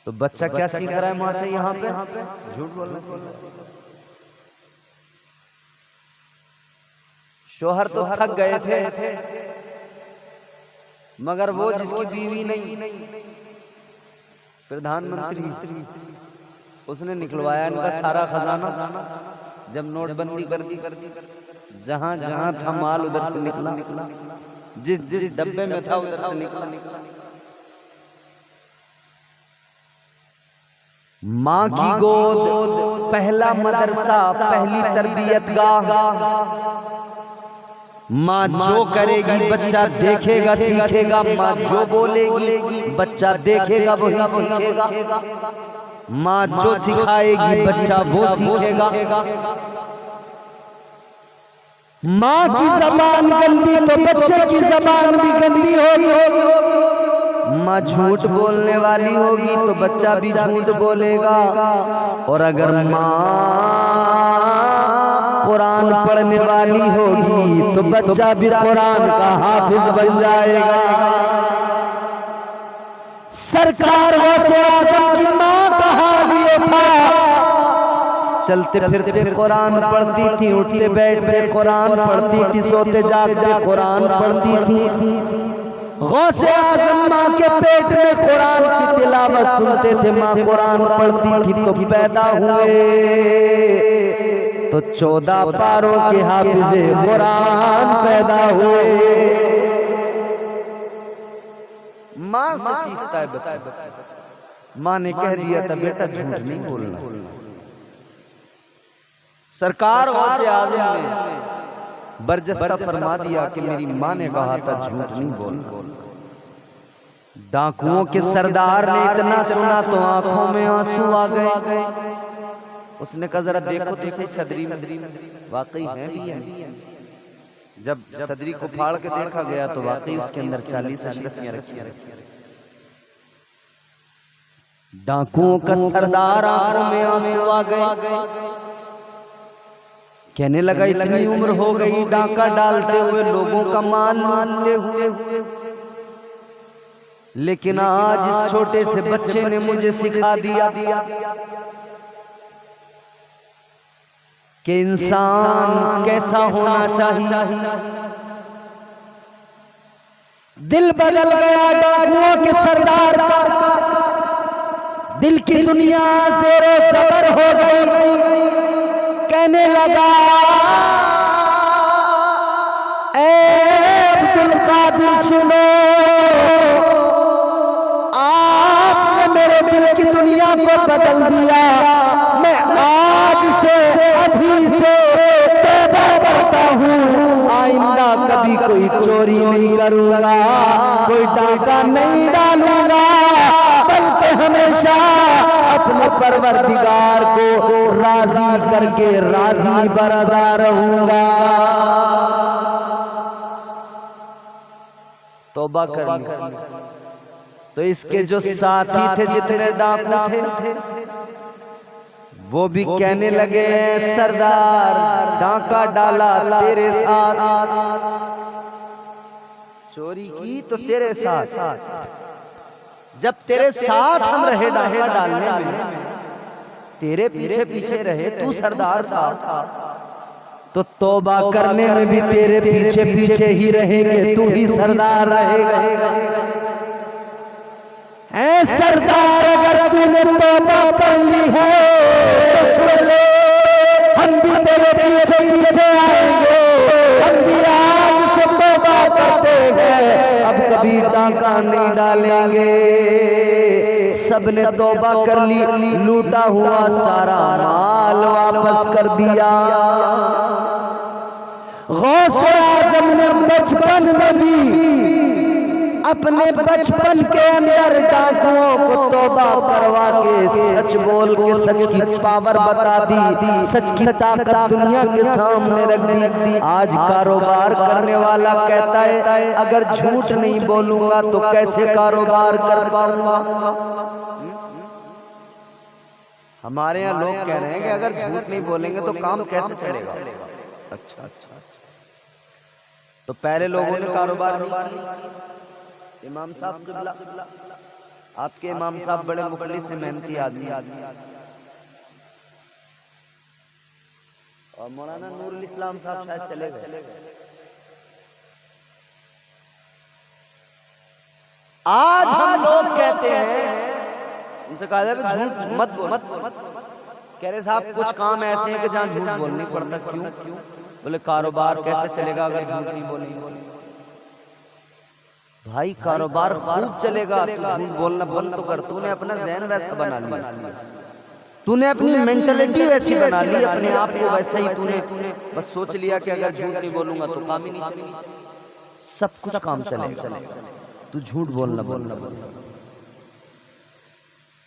तो बच्चा क्या सीख रहा है माँ से, यहाँ पे झूठ बोलना सीख रहा है। शौहर तो थक गए थे, मगर वो जिसकी बीवी नहीं, प्रधानमंत्री, उसने निकलवाया इनका सारा खजाना। जब नोटबंदी कर दी, जहां जहां था माल उधर से निकला, जिस डब्बे में था उधर से निकला। माँ की गोद पहला मदरसा, पहली तरबियत गाह। माँ जो करेगी बच्चा देखेगा सीखेगा, माँ जो बोलेगी बच्चा देखेगा वही सीखेगा, माँ जो सिखाएगी बच्चा वो सीखेगा। माँ की जबान गंदी तो बच्चे की जबान भी गंदी होगी। माँ झूठ बोलने वाली होगी तो बच्चा भी झूठ बोलेगा। और अगर माँ कुरान पढ़ने वाली होगी तो बच्चा भी कुरान का हाफिज बन जाएगा। सरकार वैसे आदम की माँ का हाल ये था, चलते फिरते कुरान पढ़ती थी, उठते बैठते कुरान पढ़ती थी, सोते जागते कुरान पढ़ती थी। गौसे आज़म माँ के पेट में कुरान की तिलावत सुनते थे, माँ कुरान पढ़ती थी तो पैदा हुए तो 14 पारों के हाफिज़े कुरान पैदा हुए। माँ से सीखता है बच्चा। माँ ने कह दिया था बेटा झूठ नहीं बोलना। सरकार गौसे आज़म ने बरजस्ता फरमा दिया कि मेरी माँ ने कहा था झूठ नहीं बोलना। डाकुओं के सरदार ने इतना सुना तो आंखों में आंसू आ गए। उसने कहा जरा देखो तो सही सदरी में वाकई है भी है। जब सदरी को फाड़ के देखा गया तो वाकई उसके अंदर 40 अशरफियां रखी। डाकुओं का सरदार आंखों में आंसू आ गए, कहने लगा इतनी उम्र हो गई डाका डालते हुए, लोगों का माल लूटते हुए, लेकिन आज इस छोटे से बच्चे ने मुझे सिखा दिया कि इंसान कैसा होना चाहिए। दिल बदल गया डाकुओं के सरदार का, दिल की दुनिया ज़ेरो ज़बर हो गई। कहने लगा ऐ अब्दुल कादिर सुनो, आपने मेरे दिल की दुनिया को बदल दिया। मैं आज से अभी से तौबा करता हूँ, आइंदा कभी कोई चोरी नहीं करूँगा, कोई डाका नहीं डालूंगा, बल्कि हमेशा अपने परवरदिगार को राजी करके राजी बरजा रहूंगा। तौबा कर। तो इसके जो साथी थे जितने डाकू थे वो भी कहने लगे सरदार डाका डाला तेरे साथ, चोरी की तो तेरे साथ, जब तेरे साथ हम रहे डाका डालने में, तेरे पीछे पीछे रहे, तू सरदार था, तो तौबा करने में भी तेरे पीछे पीछे ही रहेंगे, तू ही सरदार रहेगा। ऐ सरदार अगर तूने तौबा कर ली है तो सुन ले, हम भी तेरे पीछे पीछे आएंगे, हम भी आज से तौबा करते हैं, अब कभी डाका नहीं डालेंगे। सबने तौबा कर ली, लूटा हुआ सारा माल वापस कर दिया। गौसे आज़म ने बचपन में भी अपने बचपन के अंदर डाकुओं को तौबा करवा के सच बोल के सच की पावर बता दी, सच की ताकत दुनिया के सामने रख दी। आज कारोबार करने वाला कहता है अगर झूठ नहीं बोलूंगा तो कैसे कारोबार कर पाऊंगा। हमारे यहाँ लोग कह रहे हैं कि अगर झूठ नहीं बोलेंगे तो काम कैसे चलेगा। अच्छा, तो पहले लोगों ने कारोबार नहीं किया। इमाम साहब क़िबला, आपके इमाम साहब बड़े मुखलिस से मेहनती आदमी, और मौलाना नूरुल इस्लाम साहब शायद चले गए। आज हम लोग कहते हैं, उनसे कहा जाए झूठ मत बोल, कह रहे साहब कुछ काम ऐसे हैं कि जहाँ झूठ बोलनी पड़ता। क्यों? बोले कारोबार कैसे चलेगा अगर झूठ नहीं बोलेंगे। भाई कारोबार खूब चलेगा, तू झूठ बोलना बंद तो कर। तूने अपना ज़हन वैसा बना लिया। तूने अपनी मेंटलिटी वैसी बना ली, अपने आप को वैसा ही तूने बस सोच लिया कि अगर झूठ नहीं बोलूंगा तो काम ही नहीं चलेगा। सब कुछ काम चलेगा, तू झूठ बोलना बोलना।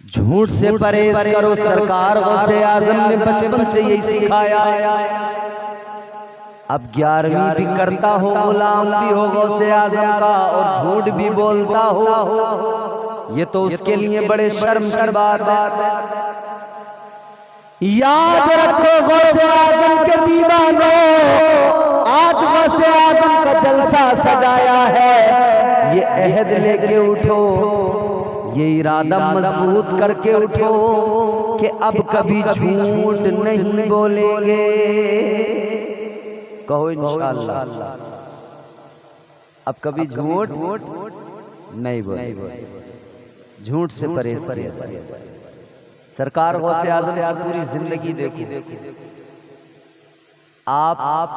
झूठ से परहेज करो। सरकार गौसे आजम ने बचपन से यही सिखाया। अब 11वीं भी करता हो, गुलाम भी हो गौसे आजम का और झूठ भी बोलता हो, ये तो उसके लिए बड़े शर्म की बात है। याद रखो गौसे आजम के दीवानों, आज गौसे आजम का जलसा सजाया है। ये अहद लेके उठो, ये इरादा मजबूत करके उठो कि अब कभी झूठ नहीं बोलेंगे। कहो इंशाअल्लाह अब कभी झूठ नहीं बोलेंगे। झूठ से परहेज करिए। सरकार गौसे आजम की पूरी जिंदगी देखो, आप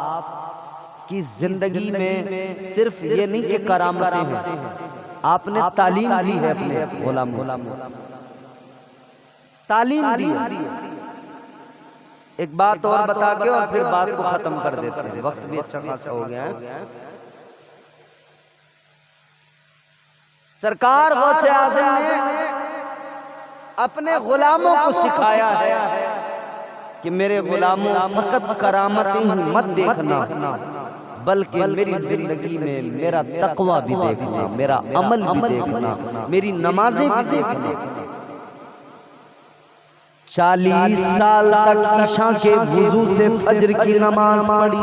की जिंदगी में सिर्फ ये नहीं कि करामतें हैं, आपने तालीम दी है अपने गुलाम तालीम दी। एक बात और बता के और फिर बात को खत्म कर देते हैं, वक्त भी अच्छा खासा हो गया है। सरकार गौसे आजम ने अपने गुलामों को सिखाया है कि मेरे गुलामों फकत करामतें ही मत देखना, बल्कि मेरी जिंदगी में मेरा तकवा भी देखना, मेरा अमल भी देखना, मेरी नमाजें भी देखना। 40 साल तक ईशा के वुजू से फजर की नमाज पढ़ी,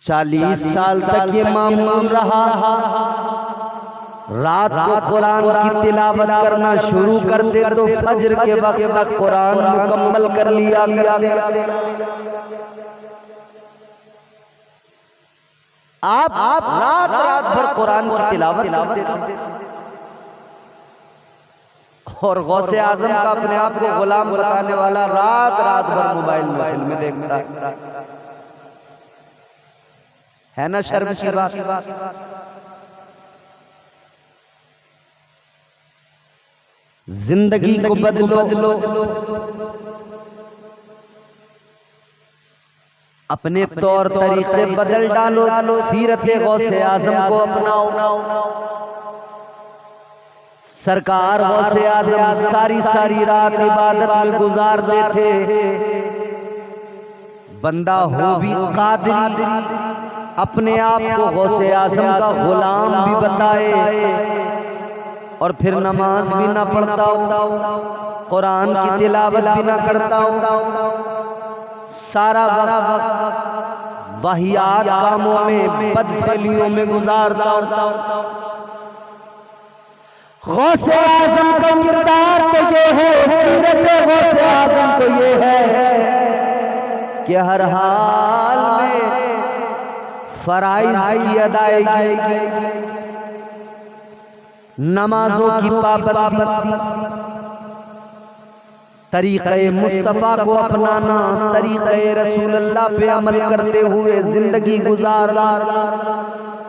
40 साल तक ये मामूल रहा। रात को कुरान की तिलावत करना शुरू करते तो फजर के वक्त तक कुरान मुकम्मल कर लिया करते। आप रात भर कुरान की तिलावत करते और गौसे आजम का अपने आप को गुलाम बताने वाला रात भर मोबाइल में फिल्में देखता है ना शर्म की बात। जिंदगी को बदलो, अपने तौर तरीके बदल डालो, सीरत गौसे आजम को अपनाओ। सरकार गौसे आजम सारी रात इबादत में गुजारते थे। बंदा हो भी कादरी, अपने आप को गौसे आजम का गुलाम भी बताए और फिर नमाज भी ना पढ़ता हो, कुरान की तिलावत भी ना करता हो, सारा वक्त वाहियात कामों में, बदफैलियों में गुजारता हो। गौसे आजम का किरदार तो ये है, सीरत गौसे आजम तो ये है कि हर हाल में फराइज की अदायगी, नमाजों की पाबंदी, तरीक़े मुस्तफ़ा को अपनाना, तरीक़े रसूलुल्लाह पे अमल करते हुए जिंदगी गुजारना,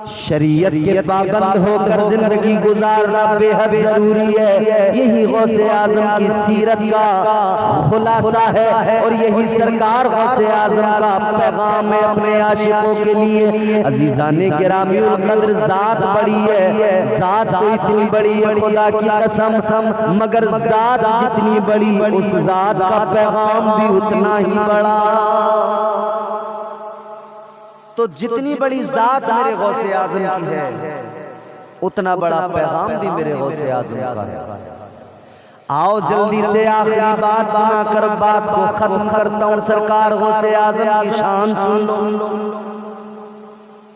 शरीयत के पाबंद होकर जिंदगी गुजारना बेहद जरूरी है। यही गौसे आजम की सीरत का खुलासा है और यही सरकार गौसे आजम का पैगाम है अपने आशिकों के लिए। अजीज़ाने गिरामीउल कद्र, जात बड़ी है, जात तो इतनी बड़ी है खुदा की कसम, मगर जात जितनी बड़ी उस जात का पैगाम भी उतना ही बड़ा। तो जितनी बड़ी जात मेरे गौसे आजम की है, उतना बड़ा पैगाम भी मेरे गौसे आजम का है। आओ जल्दी से आखिरी बात सुनाकर बात को खत्म करता हूँ। सरकार गौसे आजम की शान सुन लो।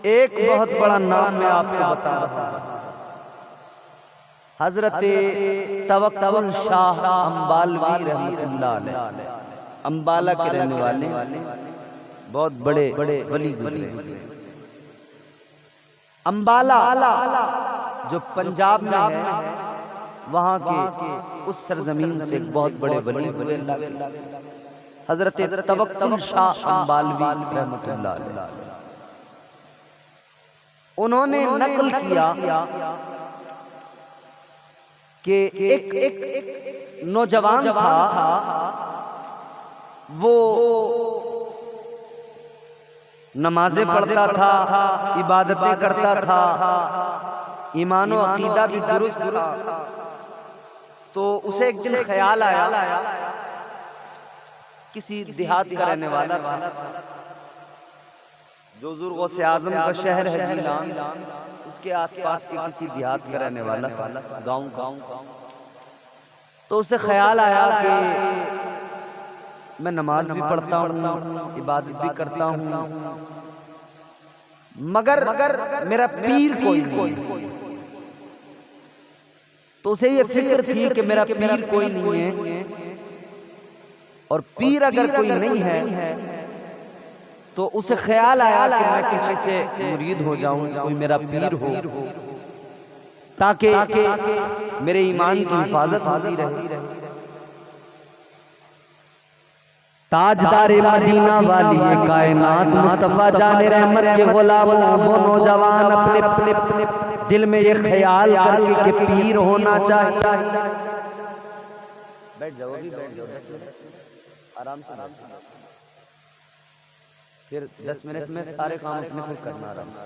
एक बहुत बड़ा नाम मैं आपको बता रहा हूँ, हजरत तवक्कुल शाह अंबालवी रहमतुल्लाह अलैह, अंबाला के रहने वाले, बहुत बड़े वली गुजरे। अंबाला जो पंजाब में है, वहां के उस सरजमीन से एक बहुत बड़े वली हुए हजरत तवक्कुल शाह अंबालवी रहमतुल्लाह अलैह। उन्होंने नकल किया कि एक नौजवान था, वो नमाजें पढ़ता था, इबादतें करता था, ईमान और अकीदा भी दुरुस्त था। तो उसे एक दिन ख्याल आया, किसी देहात का रहने वाला था, जो बुजुर्गों से आजम का शहर है जीलान, उसके आसपास के किसी देहात का रहने वाला था, गांव का। तो उसे ख्याल आया कि मैं नमाज भी पढ़ता हूँ, इबादत भी करता हूँ, मगर मेरा पीर कोई नहीं। तो उसे ये फिक्र थी कि मेरा पीर कोई नहीं है, और पीर अगर कोई नहीं है तो उसे ख्याल आया कि मैं किसी से मुरीद हो जाऊं, कोई मेरा पीर हो, ताकि मेरे ईमान की हिफाजत होती रहे। ताजदार मदीना वाली ये कायनात मुस्तफा जाने रहमत के गुलाम, वो नौजवान अपने दिल में ये ख्याल करके कि पीर होना चाहिए। बैठ जाओ, अभी बैठ जाओ, 10 मिनट आराम से, फिर 10 मिनट में सारे काम अपने खुद करना आराम से।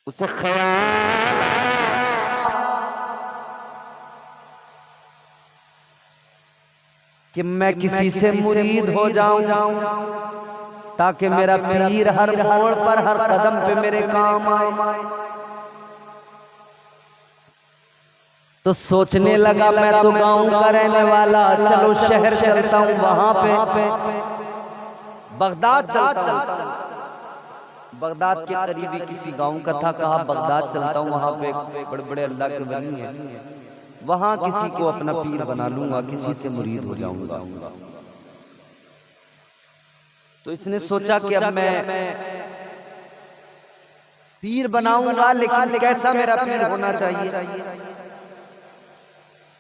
उसे ख्याल कि मैं किसी से मुरीद हो जाऊं, ताकि मेरा पीर हर मोड़ पर, हर कदम पे मेरे काम आए। तो सोचने लगा मैं तो गांव का रहने वाला, चलो शहर चलता हूं, वहां पे बगदाद चलता हूं। बगदाद के करीबी किसी गांव का था, कहा बगदाद चलता हूं, वहां पे बड़े बड़े अल्लाह के वली हैं, वहां किसी को अपना पीर बना लूंगा, किसी से मुरीद हो जाऊंगा। तो इसने सोचा कि अब मैं पीर बनाऊंगा, लेकिन कैसा मेरा पीर होना चाहिए।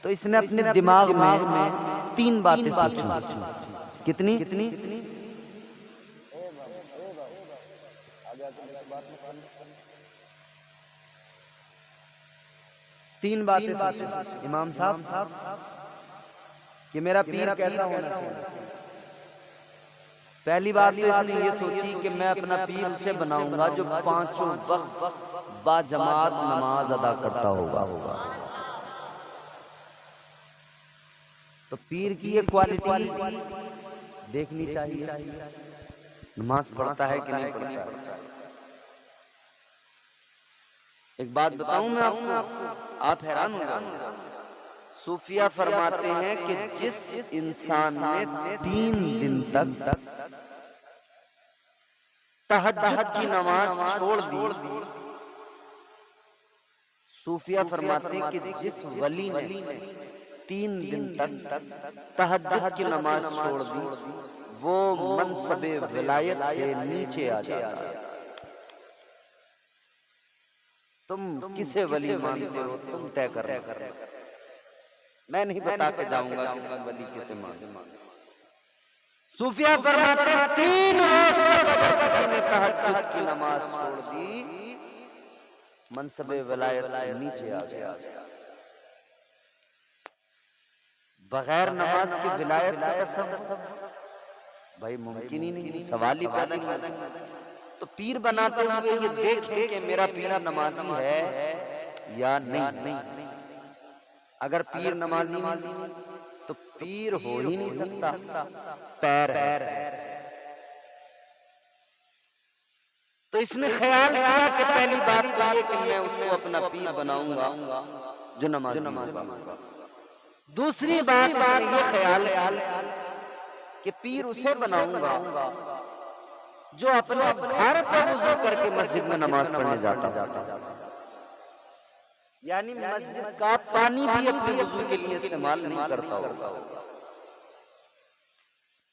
तो इसने अपने दिमाग में 3 बातें सोची। कितनी? 3 बातें इमाम साहब कि मेरा पीर कैसा होना चाहिए। पहली बात तो इसने ये सोची कि मैं अपना पीर उसे बनाऊंगा जो 5 वक्त बाजमात नमाज अदा करता होगा। तो पीर की ये क्वालिटी देखनी चाहिए, नमाज पढ़ता है कि नहीं पढ़ता। एक बात बताऊं मैं आपको, आप हैरान हो जाओगे। सूफिया फरमाते हैं कि जिस इंसान ने 3 दिन तक तहज्जुद की नमाज छोड़ दी, सूफिया फरमाते हैं कि जिस वली ने 3 दिन तक तहज्जुद की नमाज छोड़ दी, वो मनसबे विलायत से नीचे आ जाता है। तुम किसे वली मानते हो, तुम तय कर रहे हो, मैं नहीं बता के जाऊंगा कि वली किसे मानते। सूफिया फरमाते हैं 3 रोज अगर किसी ने तहज्जुद की नमाज छोड़ दी, मनसबे विलायत से नीचे आ गया। बगैर नमाज की विलायत का तसव्वुर भाई मुमकिन ही नहीं, सवाल ही पैदा नहीं। तो पीर बनाते हुए ये देखें कि मेरा पीर नमाजी है या नहीं। अगर पीर नमाजी नहीं तो पीर हो ही नहीं सकता, पैर है। तो इसने ख्याल किया कि पहली बात तो ये कि मैं उसको अपना पीर बनाऊंगा जो नमाजी होगा। दूसरी बात ये ख्याल कि पीर उसे बनाऊंगा जो अपने घर पर वुज़ू करके मस्जिद में नमाज पढ़ने जाता, यानी मस्जिद का पानी भी अपने वुज़ू के लिए इस्तेमाल नहीं करता होगा,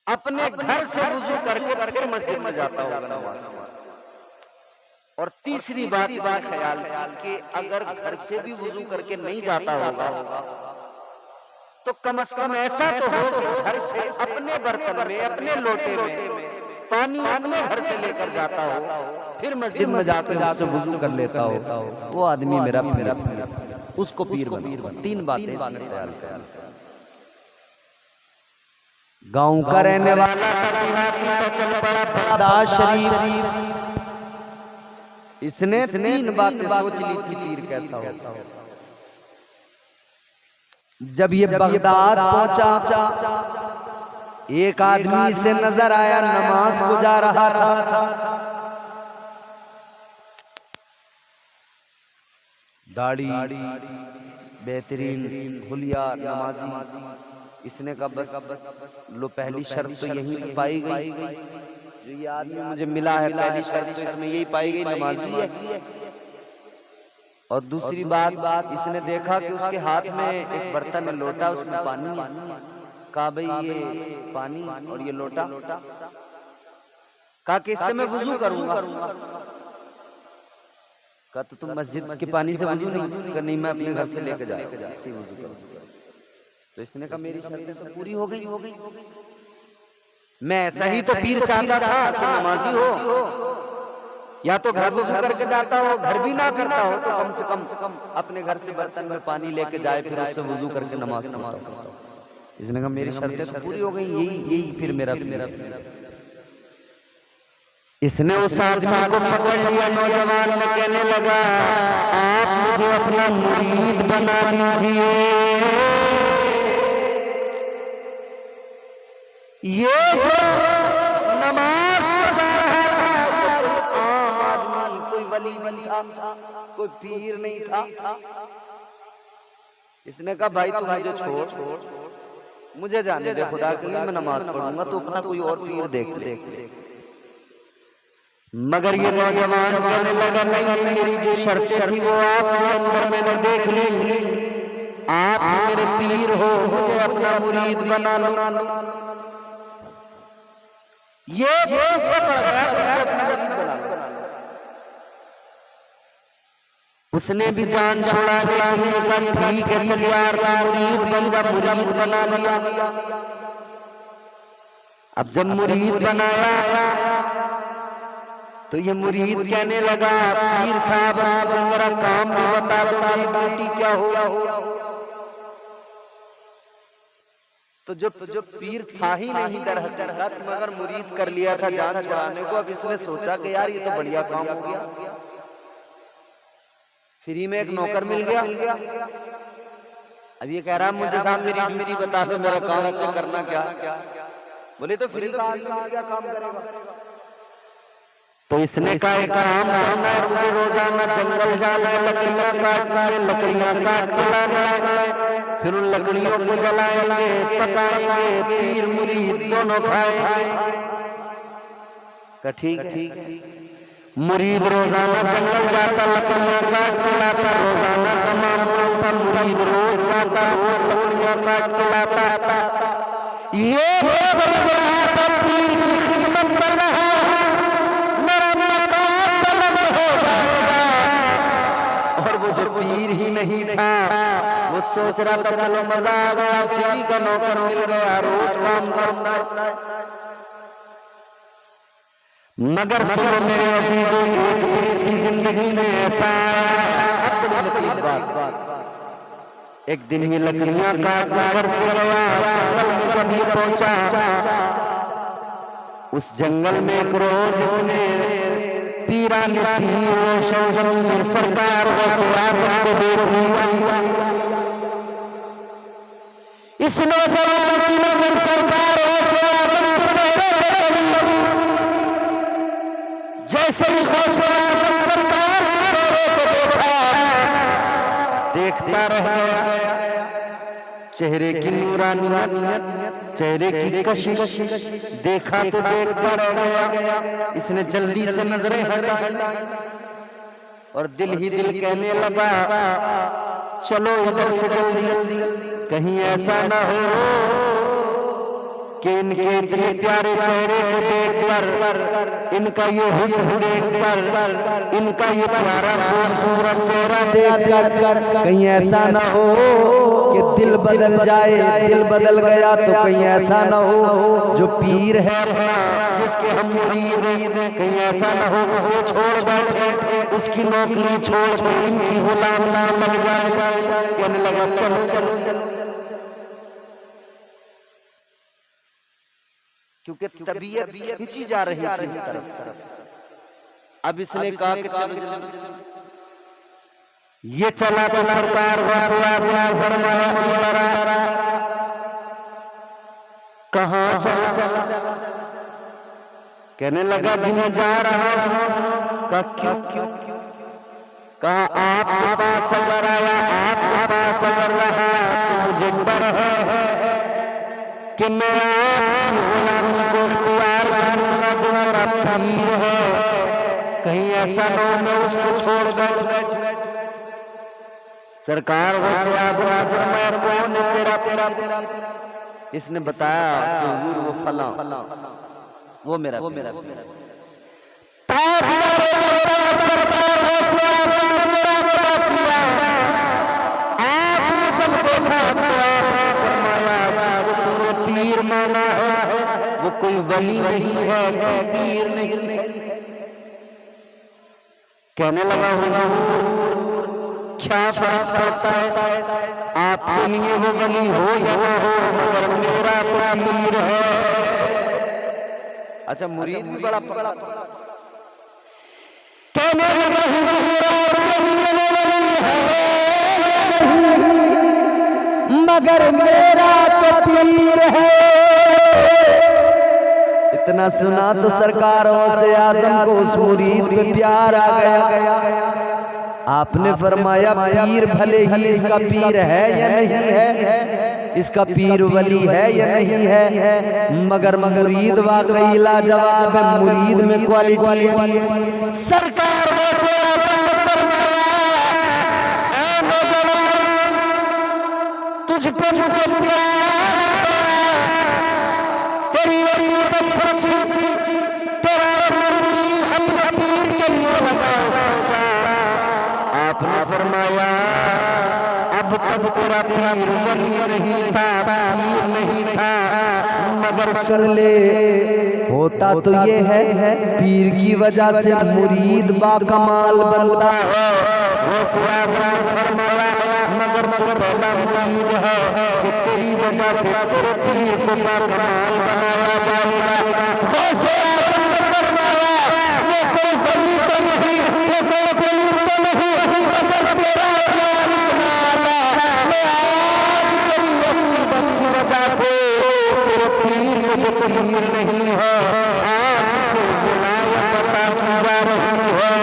अपने घर से वुज़ू करके मस्जिद में जाता होगा नमाज। और तीसरी बात ख्याल कि अगर घर से भी वुज़ू करके नहीं जाता होगा तो कम से कम ऐसा तो हो कि घर से अपने बर्तन में, अपने लोटे में पानी अपने घर से लेकर जाता हो, फिर मस्जिद में जाकर उससे वुजू कर लेता हो, वो आदमी मेरा उसको पीर बना। 3 बातें ख्याल कर। गांव का रहने वाला चल पड़ा बगदाद शरीफ, इसने 3 बातें सोच ली थी पीर कैसा होगा। जब ये बगदाद पहुंचा, एक आदमी से नजर आया नमाज को जा रहा था, दाढ़ी बेहतरीन हुलिया नमाजी। इसने कहा बस लो, पहली शर्त तो यही पाई गई, जो ये आदमी मुझे मिला है पहली शर्त तो इसमें यही पाई गई, नमाजी है। और दूसरी बात इसने देखा कि उसके हाथ में एक बर्तन है, लोटा, उसमें पानी है। कहा भाई ये पानी और ये लोटा, कहा कि इससे मैं वुजू करूंगा। कहा तो तुम मस्जिद के पानी से वुजू नहीं, मैं अपने घर से लेके जाऊंगा, इससे वुजू करूंगा। तो इसने कहा मेरी शर्तें तो पूरी हो गई। मैं ऐसा ही तो पीर चाहता था कि नमाजी हो, या तो घर वुजू करके जाता हो, घर भी ना पीता हो तो कम से कम अपने घर से बर्तन में पानी लेके जाए, फिर उससे वुजू करके नमाज पढ़ता। इसने कहा मेरी शर्तें तो पूरी हो गई, यही फिर मेरा। इसने उस आदमी को पकड़ लिया, नौजवान ने कहने लगा आप मुझे अपना मुरीद बना लीजिए। ये जो नमाज पढ़ा रहा था आम आदमी, कोई वली नहीं था, कोई पीर नहीं था। इसने कहा भाई तू मुझे छोड़, मुझे जाने दे, खुदा के लिए मैं नमाज पढ़ूंगा, तो अपना कोई और पीर देख। मगर ये नौजवान कहने लगा नहीं, मेरी जो शर्तें थी वो आपके अंदर मैंने देख ली, आप मेरे पीर हो, मुझे अपना मुरीद बना लो। ये पीछे पड़ गया, उसने भी जान छोड़ा दिया, ठीक है चल यार मुरीद बन जा, मुरीद बना लिया। अब जब मुरीद बनाया तो ये मुरीद कहने लगा पीर साहब मेरा काम भी बता दो, मेरी बेटी क्या हो। तो जो पीर था ही नहीं दर हकीकत, मगर मुरीद कर लिया था जान छुड़ाने को। अब इसने सोचा कि यार ये तो बढ़िया काम हो गया, फ्री में एक नौकर मिल गया। अब ये कह रहा मुझे साहब मेरी ड्यूटी बता दो, मेरा काम करना क्या। बोले तो फ्री का क्या काम करेगा। तो इसने कहा एक काम करना है, तुझे रोजाना जंगल जाना है, लकड़ियां काटना है, लकड़ियां काट के लाना है, फिर उन लकड़ियों को जलाएंगे, पकाएंगे, पीर मुरीद दोनों खाएंगे। ठीक। मुरीद रोजाना जंगल जाता, लकड़ियां काट के लाता, रोजाना का मामला होता। मुरीद रोज जाता, रोज लकड़ियां काट के लाता। ये समझ रहा था पीर की खिदमत कर रहा है, मेरा मकाम बुलंद हो जाएगा। और वो जो पीर ही नहीं था, वो सोच रहा था चलो मजा आ गया, फ्री का नौकर मिल गया, रोज काम करना। मगर सुनो मेरे अजीजों, एक दिन इसकी जिंदगी में ऐसा आया, एक दिन ये लकड़ियां काट घर से गया, जंगल में कभी पहुंचा। उस जंगल में एक रोज इसने पीरानी पीर शौशमीर सरकार को देख लिया। इस नौजवान की नजर सरकार जैसे ही सरकार देखता रह गया, चेहरे की नूरानियत, चेहरे की कशिश देखा तो देखता रह गया। इसने जल्दी से नजरें हटाई और दिल ही दिल कहने लगा चलो इधर से जल्दी, कहीं ऐसा ना हो कि इनके इतने प्यारे चेहरे को देखकर, इनका ये हुस्न देखकर, इनका ये प्यारा खूबसूरत चेहरा देखकर कहीं ऐसा न हो कि दिल बदल जाए। दिल बदल गया तो कहीं ऐसा न हो जो पीर है अपना, जिसके हम मुरीद हैं, कहीं ऐसा न हो उसे छोड़ बैठे, उसकी नौकरी छोड़ के इनकी गुलाम ना लग जाए। कहने लगा चलो चलो चलो, क्योंकि तबीयत खींची जा रही थी इस तरफ। अब इसने कहा कि चलो, ये चला तो सरकार फरमाया कहाँ चला? कहने लगा जिन्हें जा रहा हूं। कहा क्यों क्यों क्यों? कहा आपके पास अगर आया, आपके पास अगर रहा तो मुझे डर है कि मैं आपकी गुलामी को इख्तियार करूंगा जो मेरा पीर है, कहीं ऐसा न हो मैं उसको छोड़ बैठ। सरकार मैं कौन है तेरा? इसने बताया कि हुजूर वो फला, वो मेरा पीर माना है, वो कोई वली नहीं है, कोई पीर नहीं। कहने लगा हुजूर क्या फर्क पड़ता है, आपके लिए वो वली हो या ना हो, मगर मेरा तो पीर है। अच्छा मुरीद भी बड़ा पकड़ा। कहने लगा हुजूर आपके लिए वो वली है मगर मेरा तो पीर है। इतना सुना तो सरकारों से आजम को उस मुरीद पे प्यार आ गया। आपने फरमाया पीर भले ही इसका पीर है या नहीं है, इसका पीर वली है या नहीं है, मगर मुरीद वाकई लाजवाब है, मुरीद में क्वालिटी है। सरकार से तुझ पे मुझे प्यार, तेरी वलीयत सच्ची, तेरा अपने पीर के लिए लगा सोचा। आपने फरमाया अब तब तेरा पीर वली नहीं था, पीर नहीं था, मगर सुन ले होता तो ये है पीर की वजह से मुरीद बाकमाल बनता है। वो फरमाया मगर तू पहला मुरीद है कि तेरी वजह से तेरे पीर को बाकमाल बनाया जाएगा। वो कोई वली तो नहीं, वो कोई पीर तो नहीं, मगर तेरा प्यार इतना आला, मैं आज तेरी वली की वजह से तेरे पीर को जो पीर नहीं है आज से विलायत अता की जा रही है।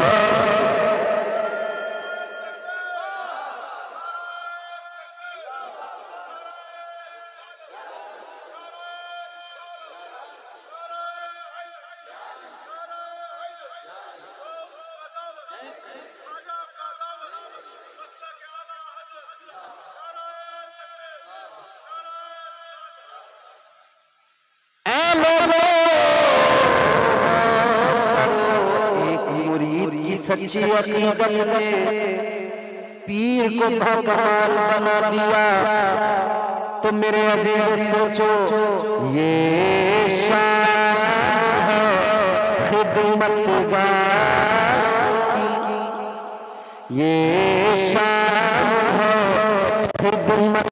सच्ची अकीदत ने पीर को बाकमाल बना दिया तो मेरे अजीज सोचो ये शान है खिदमतगार की, ये शान है खिदमत।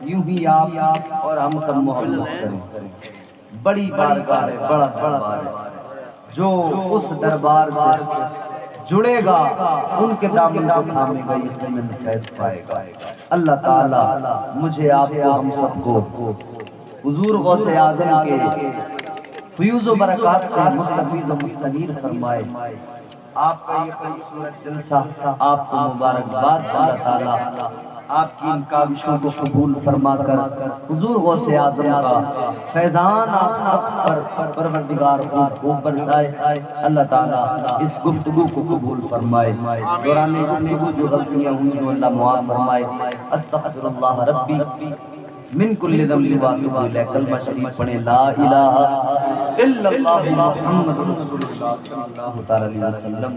यूं ही आप और हम सब मोहब्बत करें। बड़ी बारगाह है, बड़ा दरबार है। जो उस दरबार से जुड़ेगा उनके दामन को थामेगा, यकीनन फैज़ पाएगा। अल्लाह ताला मुझे आपको हम सबको हुजूर गौसे आज़म के फ़यूज़ व बरक़ात से मुस्तफ़ीज़ व मुस्तनीर फरमाए। आपका ये खूबसूरत जलसा, आपको मुबारकबाद। अल्लाह ताला आपकी इन काविशों को कबूल फरमाकर हुजूर गौसे आज़म का फैज़ान आप सब पर परवरदिगार खूब बरसाए। अल्लाह ताला इस गुफ्तगू को कबूल फरमाए। दौरान गुफ्तगू जो गलतियाँ हुई जो अल्लाह मुआफ़ फरमाए। अस्तग़फिरुल्लाह रब्बी मिन कुल्लि ज़ंबिन व अतूबु इलैह। कलमा शरीफ पढ़ें, ला इलाहा इल्लल्लाह मुहम्मदुर रसूलुल्लाह सल्लल्लाहु अलैहि वसल्लम।